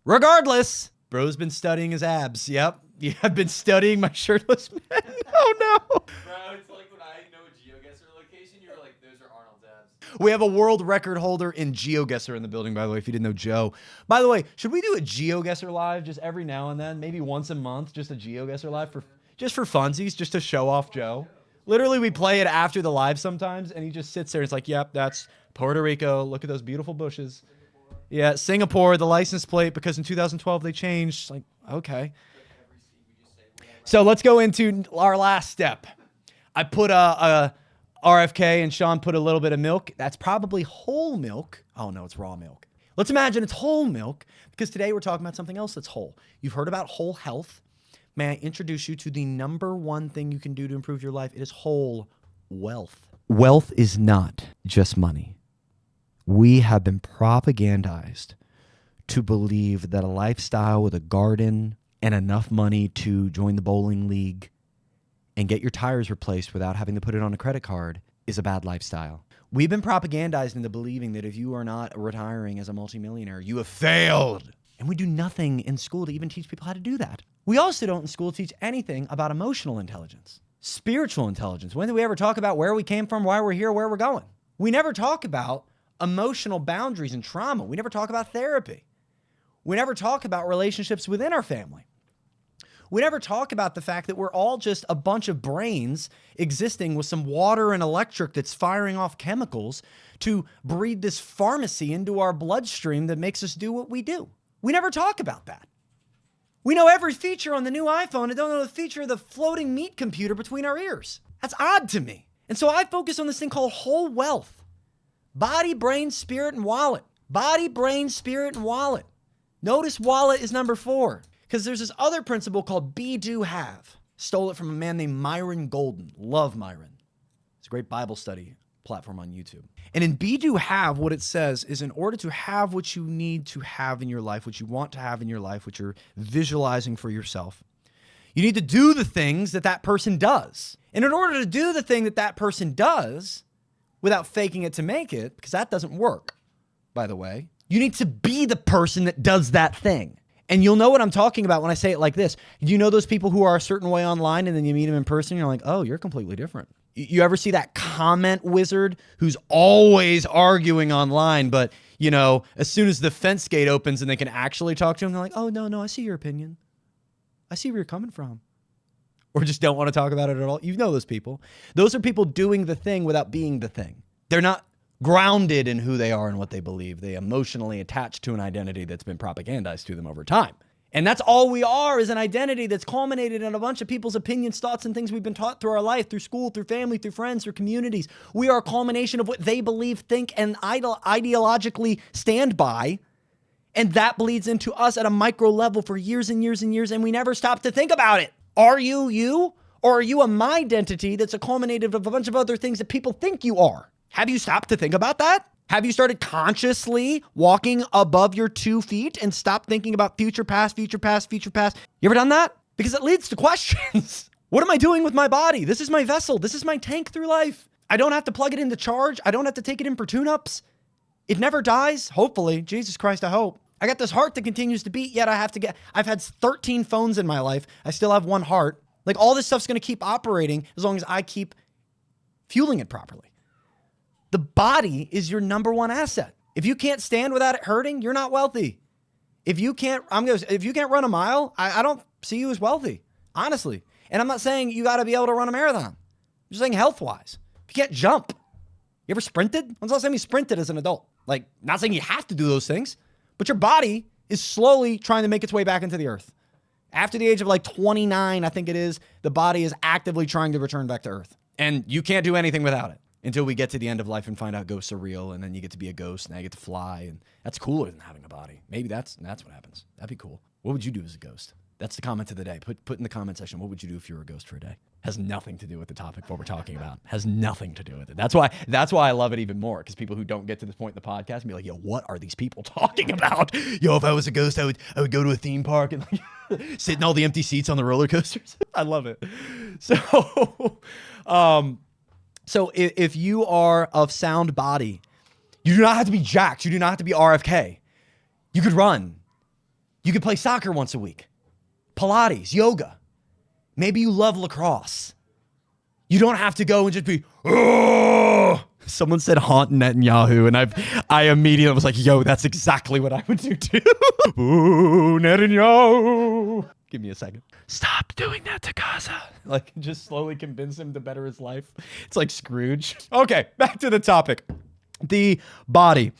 Regardless, bro's been studying his abs. Yep. Yeah, I've been studying my shirtless men. Oh, no. Bro, it's like when I know a GeoGuessr location, you're like, those are Arnold's abs. We have a world record holder in GeoGuessr in the building, by the way, if you didn't know Joe. By the way, should we do a GeoGuessr live just every now and then? Maybe once a month, just a GeoGuessr live for funsies, just to show off Joe. Literally, we play it after the live sometimes, and he just sits there. It's like, yep, that's Puerto Rico. Look at those beautiful bushes. Yeah, Singapore, the license plate, because in 2012 they changed. Like, okay. So let's go into our last step. I put a RFK and Sean put a little bit of milk. That's probably whole milk. Oh, no, it's raw milk. Let's imagine it's whole milk, because today we're talking about something else that's whole. You've heard about whole health. May I introduce you to the number one thing you can do to improve your life? It is whole wealth. Wealth is not just money. We have been propagandized to believe that a lifestyle with a garden and enough money to join the bowling league and get your tires replaced without having to put it on a credit card is a bad lifestyle. We've been propagandized into believing that if you are not retiring as a multimillionaire, you have failed. And we do nothing in school to even teach people how to do that. We also don't in school teach anything about emotional intelligence, spiritual intelligence. When do we ever talk about where we came from, why we're here, where we're going? We never talk about emotional boundaries and trauma. We never talk about therapy. We never talk about relationships within our family. We never talk about the fact that we're all just a bunch of brains existing with some water and electric that's firing off chemicals to breed this pharmacy into our bloodstream that makes us do what we do. We never talk about that. We know every feature on the new iPhone and don't know the feature of the floating meat computer between our ears. That's odd to me. And so I focus on this thing called whole wealth. Body, brain, spirit, and wallet. Body, brain, spirit, and wallet. Notice wallet is number 4. Because there's this other principle called be, do, have. Stole it from a man named Myron Golden. Love Myron. It's a great Bible study platform on YouTube. And in be, do, have, what it says is in order to have what you need to have in your life, what you want to have in your life, what you're visualizing for yourself, you need to do the things that that person does. And in order to do the thing that that person does, without faking it to make it, because that doesn't work, by the way, you need to be the person that does that thing. And you'll know what I'm talking about when I say it like this. Do you know those people who are a certain way online and then you meet them in person and you're like, oh, you're completely different? You ever see that comment wizard who's always arguing online, but, you know, as soon as the fence gate opens and they can actually talk to him, they're like, oh, no, I see your opinion. I see where you're coming from. Or just don't want to talk about it at all. You know those people. Those are people doing the thing without being the thing. They're not grounded in who they are and what they believe. They emotionally attach to an identity that's been propagandized to them over time. And that's all we are, is an identity that's culminated in a bunch of people's opinions, thoughts, and things we've been taught through our life, through school, through family, through friends, through communities. We are a culmination of what they believe, think, and ideologically stand by. And that bleeds into us at a micro level for years and years and years, and we never stop to think about it. Are you you? Or are you a my identity that's a culminated of a bunch of other things that people think you are? Have you stopped to think about that? Have you started consciously walking above your 2 feet and stopped thinking about future, past, future, past, future, past? You ever done that? Because it leads to questions. What am I doing with my body? This is my vessel. This is my tank through life. I don't have to plug it into charge. I don't have to take it in for tune-ups. It never dies, hopefully. Jesus Christ, I hope. I got this heart that continues to beat, yet I've had 13 phones in my life. I still have one heart. Like, all this stuff's going to keep operating as long as I keep fueling it properly. The body is your number one asset. If you can't stand without it hurting, you're not wealthy. If you can't run a mile, I don't see you as wealthy, honestly. And I'm not saying you got to be able to run a marathon. I'm just saying health-wise. If you can't jump, you ever sprinted? When's the last time you sprinted as an adult? Like, not saying you have to do those things, but your body is slowly trying to make its way back into the earth. After the age of like 29, I think it is, the body is actively trying to return back to earth. And you can't do anything without it until we get to the end of life and find out ghosts are real, and then you get to be a ghost, and now you get to fly, and that's cooler than having a body. Maybe that's what happens. That'd be cool. What would you do as a ghost? That's the comment of the day. Put in the comment section, what would you do if you were a ghost for a day? Has nothing to do with the topic what we're talking about. Has nothing to do with it. That's why I love it even more, because people who don't get to this point in the podcast and be like, yo, what are these people talking about? Yo, if I was a ghost, I would go to a theme park and like sit in all the empty seats on the roller coasters. I love it. So if you are of sound body, you do not have to be jacked. You do not have to be RFK. You could run. You could play soccer once a week. Pilates, yoga. Maybe you love lacrosse. You don't have to go and just be, oh. Someone said haunt Netanyahu, and I immediately was like, yo, that's exactly what I would do too. Ooh, Netanyahu. Give me a second. Stop doing that to Gaza. Like, just slowly convince him to better his life. It's like Scrooge. Okay, back to the topic. The body.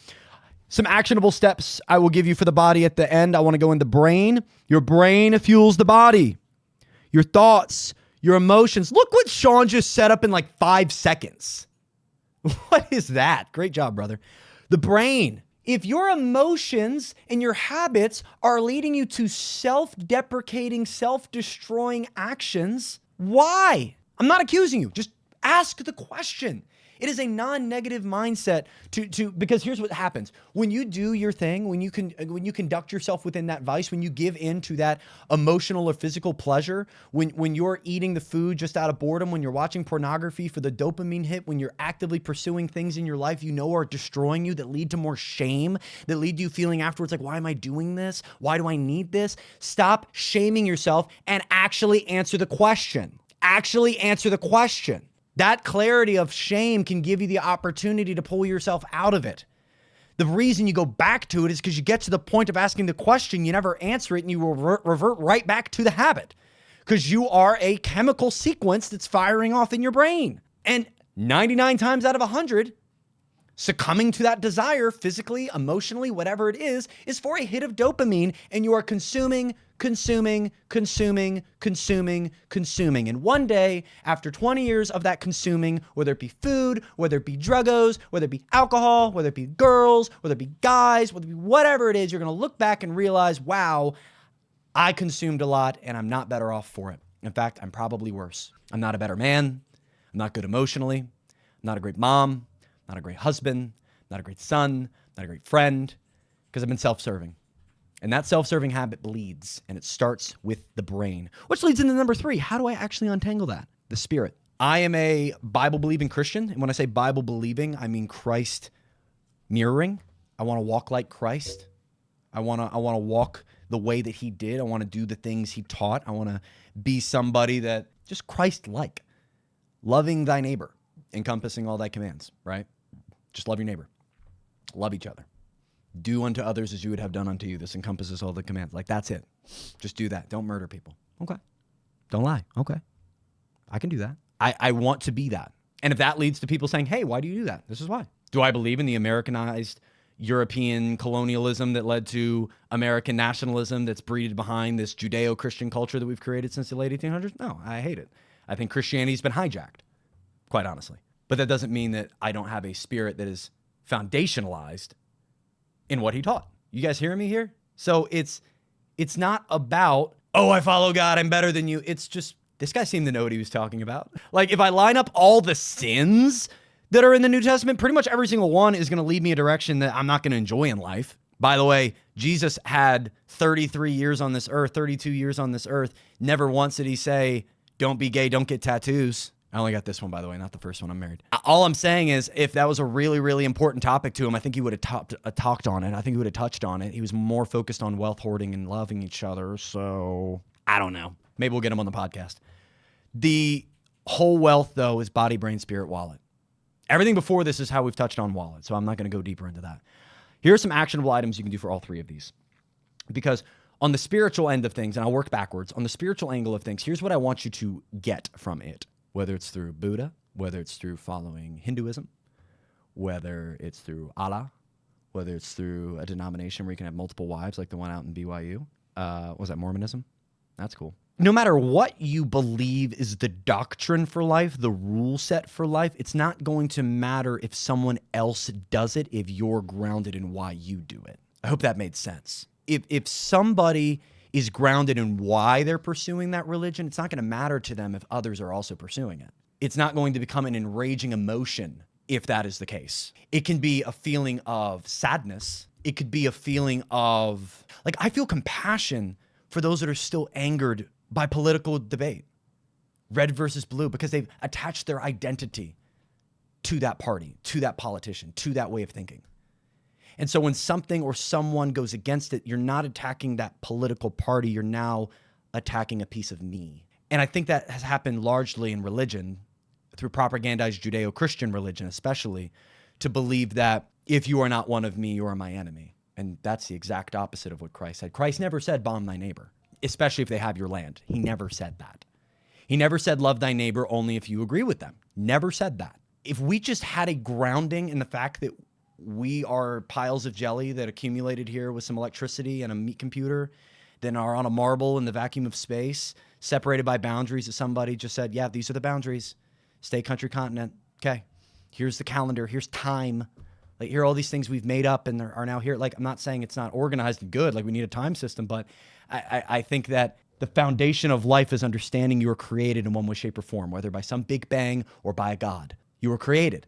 Some actionable steps I will give you for the body at the end. I want to go into brain. Your brain fuels the body. Your thoughts, your emotions. Look what Sean just set up in like 5 seconds. What is that? Great job, brother. The brain. If your emotions and your habits are leading you to self-deprecating, self-destroying actions, why? I'm not accusing you. Just ask the question. It is a non-negative mindset because here's what happens. When you do your thing, when you conduct yourself within that vice, when you give in to that emotional or physical pleasure, when you're eating the food just out of boredom, when you're watching pornography for the dopamine hit, when you're actively pursuing things in your life you know are destroying you, that lead to more shame, that lead to you feeling afterwards like, why am I doing this? Why do I need this? Stop shaming yourself and actually answer the question. Actually answer the question. That clarity of shame can give you the opportunity to pull yourself out of it. The reason you go back to it is because you get to the point of asking the question, you never answer it, and you will revert right back to the habit. Because you are a chemical sequence that's firing off in your brain. And 99 times out of 100, succumbing to that desire, physically, emotionally, whatever it is for a hit of dopamine, and you are consuming. And one day, after 20 years of that consuming, whether it be food, whether it be druggos, whether it be alcohol, whether it be girls, whether it be guys, whether it be whatever it is, you're going to look back and realize, wow, I consumed a lot and I'm not better off for it. In fact, I'm probably worse. I'm not a better man. I'm not good emotionally. I'm not a great mom. Not a great husband. Not a great son. Not a great friend. Because I've been self-serving. And that self-serving habit bleeds, and it starts with the brain, which leads into number 3. How do I actually untangle that? The spirit. I am a Bible-believing Christian, and when I say Bible-believing, I mean Christ mirroring. I want to walk like Christ. I want to walk the way that he did. I want to do the things he taught. I want to be somebody that just Christ-like. Loving thy neighbor, encompassing all thy commands, right? Just love your neighbor. Love each other. Do unto others as you would have done unto you. This encompasses all the commands. Like, that's it. Just do that. Don't murder people. Okay. Don't lie. Okay. I can do that. I want to be that. And if that leads to people saying, hey, why do you do that? This is why. Do I believe in the Americanized, European colonialism that led to American nationalism that's breeded behind this Judeo-Christian culture that we've created since the late 1800s? No, I hate it. I think Christianity's been hijacked, quite honestly. But that doesn't mean that I don't have a spirit that is foundationalized in what he taught. You guys hearing me here? So it's not about, oh, I follow God, I'm better than you. It's just, this guy seemed to know what he was talking about. Like, if I line up all the sins that are in the New Testament, pretty much every single one is going to lead me a direction that I'm not going to enjoy in life. By the way, Jesus had 33 years on this earth, 32 years on this earth. Never once did he say, don't be gay, don't get tattoos. I only got this one, by the way, not the first one. I'm married. All I'm saying is, if that was a really, really important topic to him, I think he would have talked on it. I think he would have touched on it. He was more focused on wealth hoarding and loving each other. So I don't know. Maybe we'll get him on the podcast. The whole wealth, though, is body, brain, spirit, wallet. Everything before this is how we've touched on wallet. So I'm not going to go deeper into that. Here are some actionable items you can do for all three of these. Because on the spiritual end of things, and I'll work backwards, on the spiritual angle of things, here's what I want you to get from it. Whether it's through Buddha, whether it's through following Hinduism, whether it's through Allah, whether it's through a denomination where you can have multiple wives like the one out in BYU. Was that Mormonism? That's cool. No matter what you believe is the doctrine for life, the rule set for life, it's not going to matter if someone else does it if you're grounded in why you do it. I hope that made sense. If somebody is grounded in why they're pursuing that religion, it's not going to matter to them if others are also pursuing it. It's not going to become an enraging emotion if that is the case. It can be a feeling of sadness. It could be a feeling of, like, I feel compassion for those that are still angered by political debate, red versus blue, because they've attached their identity to that party, to that politician, to that way of thinking. And so when something or someone goes against it, you're not attacking that political party. You're now attacking a piece of me. And I think that has happened largely in religion, through propagandized Judeo-Christian religion especially, to believe that if you are not one of me, you are my enemy. And that's the exact opposite of what Christ said. Christ never said, bomb thy neighbor, especially if they have your land. He never said that. He never said, love thy neighbor only if you agree with them. Never said that. If we just had a grounding in the fact that we are piles of jelly that accumulated here with some electricity and a meat computer, then are on a marble in the vacuum of space, separated by boundaries that somebody just said, yeah, these are the boundaries. State, country, continent. Okay, here's the calendar. Here's time. Like, here are all these things we've made up and are now here. Like, I'm not saying it's not organized and good. Like, we need a time system, but I think that the foundation of life is understanding you were created in one way, shape, or form, whether by some big bang or by a God. You were created.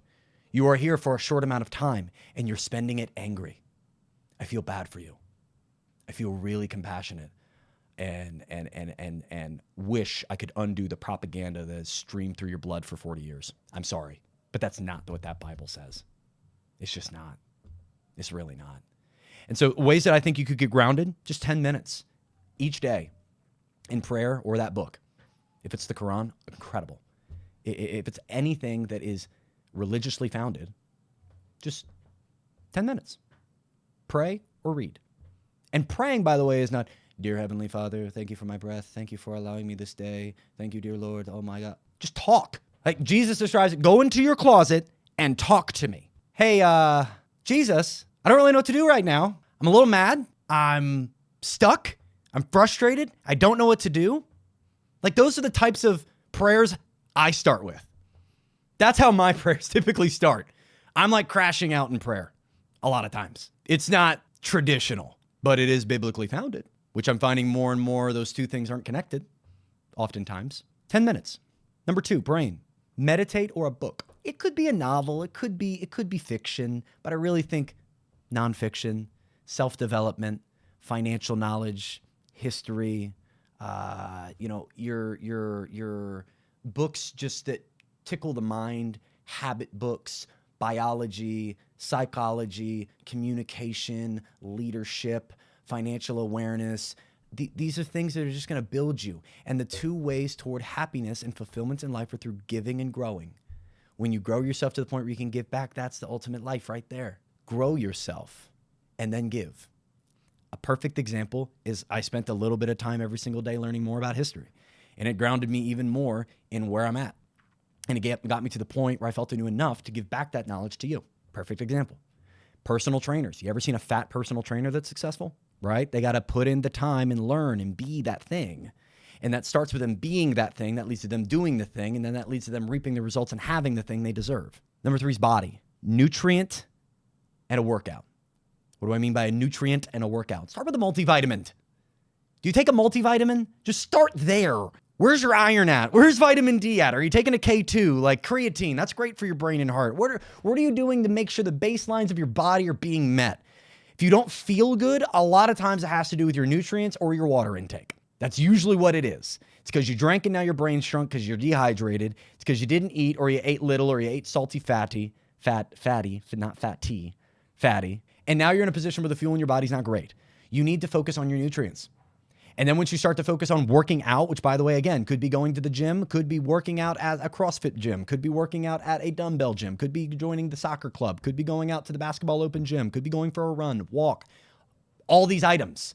You are here for a short amount of time, and you're spending it angry. I feel bad for you. I feel really compassionate and wish I could undo the propaganda that has streamed through your blood for 40 years. I'm sorry, but that's not what that Bible says. It's just not. It's really not. And so ways that I think you could get grounded, just 10 minutes each day in prayer or that book. If it's the Quran, incredible. If it's anything that is religiously founded, just 10 minutes. Pray or read. And praying, by the way, is not, dear Heavenly Father, thank you for my breath. Thank you for allowing me this day. Thank you, dear Lord. Oh my God. Just talk. Like Jesus describes it. Go into your closet and talk to me. Hey, Jesus, I don't really know what to do right now. I'm a little mad. I'm stuck. I'm frustrated. I don't know what to do. Like, those are the types of prayers I start with. That's how my prayers typically start. I'm like crashing out in prayer a lot of times. It's not traditional, but it is biblically founded, which I'm finding more and more those two things aren't connected oftentimes. 10 minutes. Number 2, brain. Meditate or a book. It could be a novel. It could be fiction, but I really think nonfiction, self-development, financial knowledge, history, your books just that tickle the mind, habit books, biology, psychology, communication, leadership, financial awareness. These are things that are just going to build you. And the two ways toward happiness and fulfillment in life are through giving and growing. When you grow yourself to the point where you can give back, that's the ultimate life right there. Grow yourself and then give. A perfect example is I spent a little bit of time every single day learning more about history. And it grounded me even more in where I'm at. And it got me to the point where I felt I knew enough to give back that knowledge to you. Perfect example. Personal trainers. You ever seen a fat personal trainer that's successful? Right? They got to put in the time and learn and be that thing. And that starts with them being that thing. That leads to them doing the thing. And then that leads to them reaping the results and having the thing they deserve. Number 3 is body. Nutrient and a workout. What do I mean by a nutrient and a workout? Start with a multivitamin. Do you take a multivitamin? Just start there. Where's your iron at? Where's vitamin D at? Are you taking a K2, like creatine? That's great for your brain and heart. What are you doing to make sure the baselines of your body are being met? If you don't feel good, a lot of times it has to do with your nutrients or your water intake. That's usually what it is. It's because you drank and now your brain's shrunk because you're dehydrated. It's because you didn't eat or you ate little or you ate salty, fatty, not fatty. And now you're in a position where the fuel in your body's not great. You need to focus on your nutrients. And then once you start to focus on working out, which by the way, again, could be going to the gym, could be working out at a CrossFit gym, could be working out at a dumbbell gym, could be joining the soccer club, could be going out to the basketball open gym, could be going for a run, walk, all these items,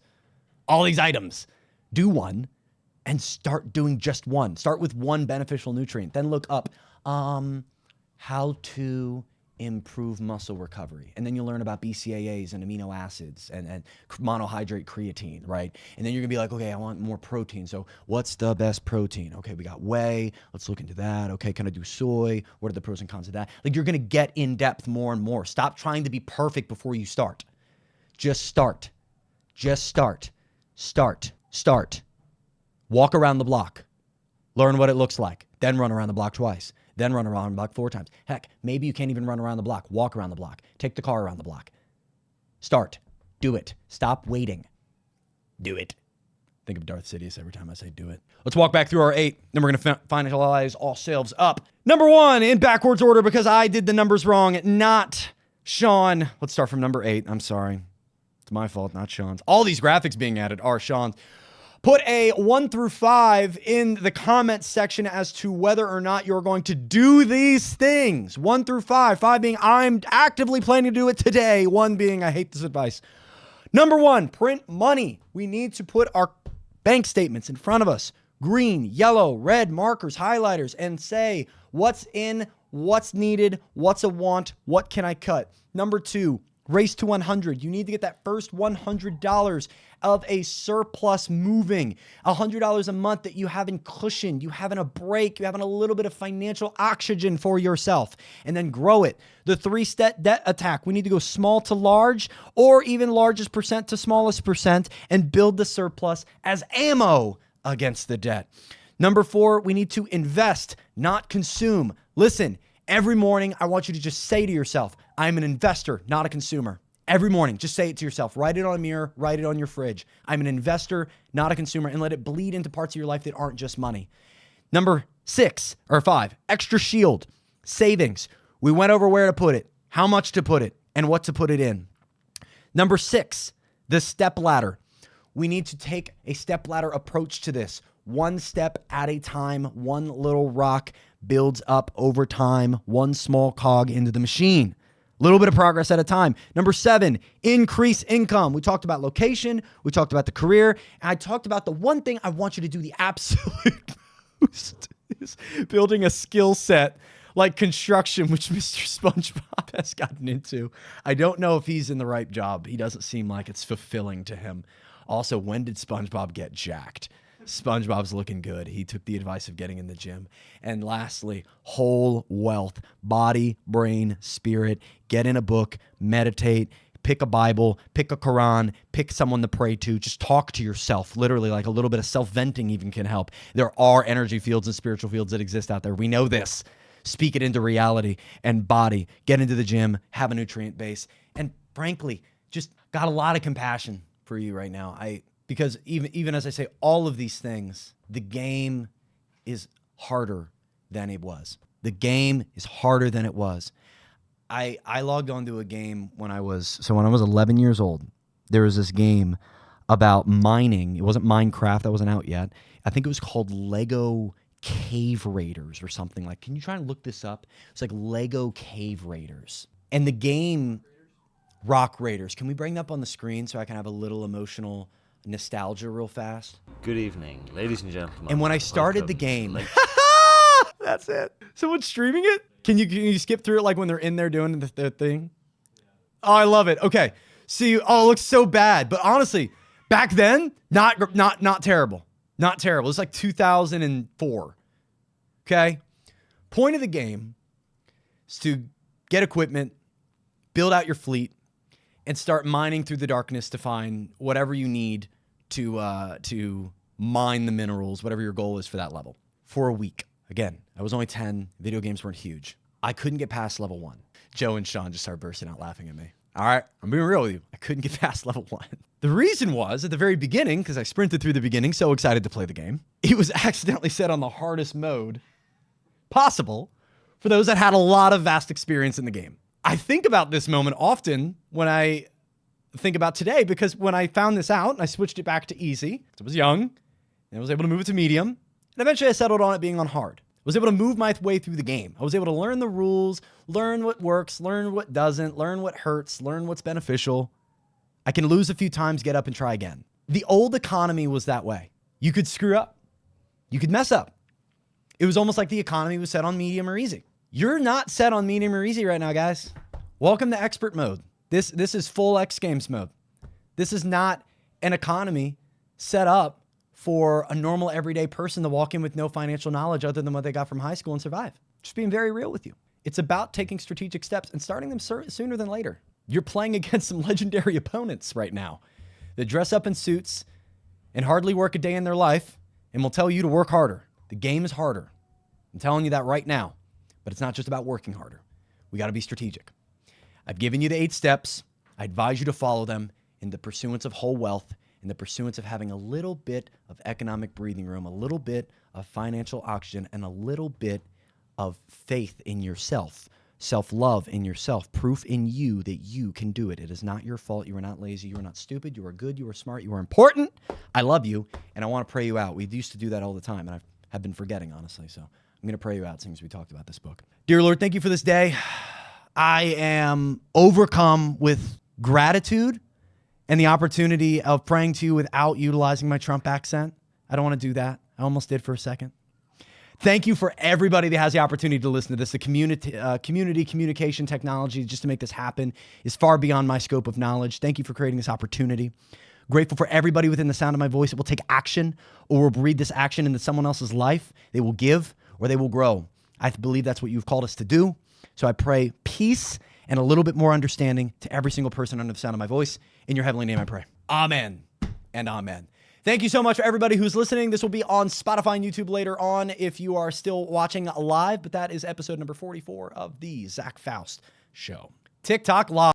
do one and start doing just one. Start with one beneficial nutrient. Then look up how to improve muscle recovery. And then you'll learn about BCAAs and amino acids and monohydrate creatine, right? And then you're gonna be like, okay, I want more protein. So what's the best protein? Okay, we got whey. Let's look into that. Okay, can I do soy? What are the pros and cons of that? Like you're gonna get in depth more and more. Stop trying to be perfect before you start. Just start. Start. Walk around the block. Learn what it looks like. Then run around the block twice. Then run around the block 4 times. Heck, maybe you can't even run around the block. Walk around the block. Take the car around the block. Start. Do it. Stop waiting. Do it. Think of Darth Sidious every time I say do it. Let's walk back through our 8. Then we're going to finalize ourselves up. Number 1 in backwards order because I did the numbers wrong, not Sean. Let's start from number 8. I'm sorry. It's my fault, not Sean's. All these graphics being added are Sean's. Put a 1 through 5 in the comments section as to whether or not you're going to do these things. 1 through 5. 5 being I'm actively planning to do it today. 1 being I hate this advice. Number 1, print money. We need to put our bank statements in front of us. Green, yellow, red markers, highlighters, and say what's in, what's needed, what's a want, what can I cut. Number 2, race to 100. You need to get that first $100 of a surplus moving. $100 a month that you have in cushion, you have in a break, you have in a little bit of financial oxygen for yourself, and then grow it. The 3-step debt attack. We need to go small to large or even largest percent to smallest percent and build the surplus as ammo against the debt. Number 4, we need to invest, not consume. Listen, every morning, I want you to just say to yourself, I'm an investor, not a consumer. Every morning, just say it to yourself. Write it on a mirror, write it on your fridge. I'm an investor, not a consumer, and let it bleed into parts of your life that aren't just money. Number 5, extra shield, savings. We went over where to put it, how much to put it, and what to put it in. Number 6, the step ladder. We need to take a step ladder approach to this. 1 step at a time, 1 little rock builds up over time, 1 small cog into the machine. Little bit of progress at a time. Number 7, increase income. We talked about location. We talked about the career. And I talked about the one thing I want you to do the absolute most is building a skill set like construction, which Mr. SpongeBob has gotten into. I don't know if he's in the right job. He doesn't seem like it's fulfilling to him. Also, when did SpongeBob get jacked? SpongeBob's looking good. He took the advice of getting in the gym. And lastly, whole wealth, body, brain, spirit. Get in a book, meditate, pick a Bible, pick a Quran, pick someone to pray to. Just talk to yourself. Literally, like a little bit of self-venting even can help. There are energy fields and spiritual fields that exist out there. We know this. Speak it into reality and body. Get into the gym, have a nutrient base. And frankly, just got a lot of compassion for you right now. Because even as I say all of these things, the game is harder than it was. The game is harder than it was. I logged onto a game when I was 11 years old. There was this game about mining. It wasn't Minecraft. That wasn't out yet. I think it was called Lego Cave Raiders or something like. Can you try and look this up? It's like Lego Cave Raiders. And the game, Rock Raiders. Can we bring that up on the screen so I can have a little emotional nostalgia real fast? Good evening, ladies and gentlemen. And when I started the game, that's it. Someone's streaming it? Can you skip through it like when they're in there doing the thing? Oh, I love it. Okay. See, oh, it looks so bad. But honestly, back then, not terrible. Not terrible. It's like 2004. Okay. Point of the game is to get equipment, build out your fleet, and start mining through the darkness to find whatever you need to mine the minerals, whatever your goal is for that level. For a week. Again, I was only 10. Video games weren't huge. I couldn't get past level 1. Joe and Sean just started bursting out laughing at me. All right, I'm being real with you. I couldn't get past level 1. The reason was, at the very beginning, because I sprinted through the beginning, so excited to play the game, it was accidentally set on the hardest mode possible for those that had a lot of vast experience in the game. I think about this moment often when I think about today, because when I found this out and I switched it back to easy, because I was young, and I was able to move it to medium, and eventually I settled on it being on hard. I was able to move my way through the game. I was able to learn the rules, learn what works, learn what doesn't, learn what hurts, learn what's beneficial. I can lose a few times, get up and try again. The old economy was that way. You could screw up. You could mess up. It was almost like the economy was set on medium or easy. You're not set on medium or easy right now, guys. Welcome to expert mode. This is full X Games mode. This is not an economy set up for a normal everyday person to walk in with no financial knowledge other than what they got from high school and survive. Just being very real with you. It's about taking strategic steps and starting them sooner than later. You're playing against some legendary opponents right now that dress up in suits and hardly work a day in their life and will tell you to work harder. The game is harder. I'm telling you that right now. But it's not just about working harder. We got to be strategic. I've given you the 8 steps. I advise you to follow them in the pursuance of whole wealth, in the pursuance of having a little bit of economic breathing room, a little bit of financial oxygen, and a little bit of faith in yourself, self-love in yourself, proof in you that you can do it. It is not your fault. You are not lazy. You are not stupid. You are good. You are smart. You are important. I love you, and I want to pray you out. We used to do that all the time, and I've been forgetting, honestly, so I'm going to pray you out since we talked about this book. Dear Lord, thank you for this day. I am overcome with gratitude and the opportunity of praying to you without utilizing my Trump accent. I don't want to do that. I almost did for a second. Thank you for everybody that has the opportunity to listen to this. The community communication technology just to make this happen is far beyond my scope of knowledge. Thank you for creating this opportunity. Grateful for everybody within the sound of my voice that will take action or will breathe this action into someone else's life. They will give or they will grow. I believe that's what you've called us to do. So I pray peace and a little bit more understanding to every single person under the sound of my voice. In your heavenly name I pray. Amen and amen. Thank you so much for everybody who's listening. This will be on Spotify and YouTube later on if you are still watching live, but that is episode number 44 of the Zach Faust Show. TikTok live.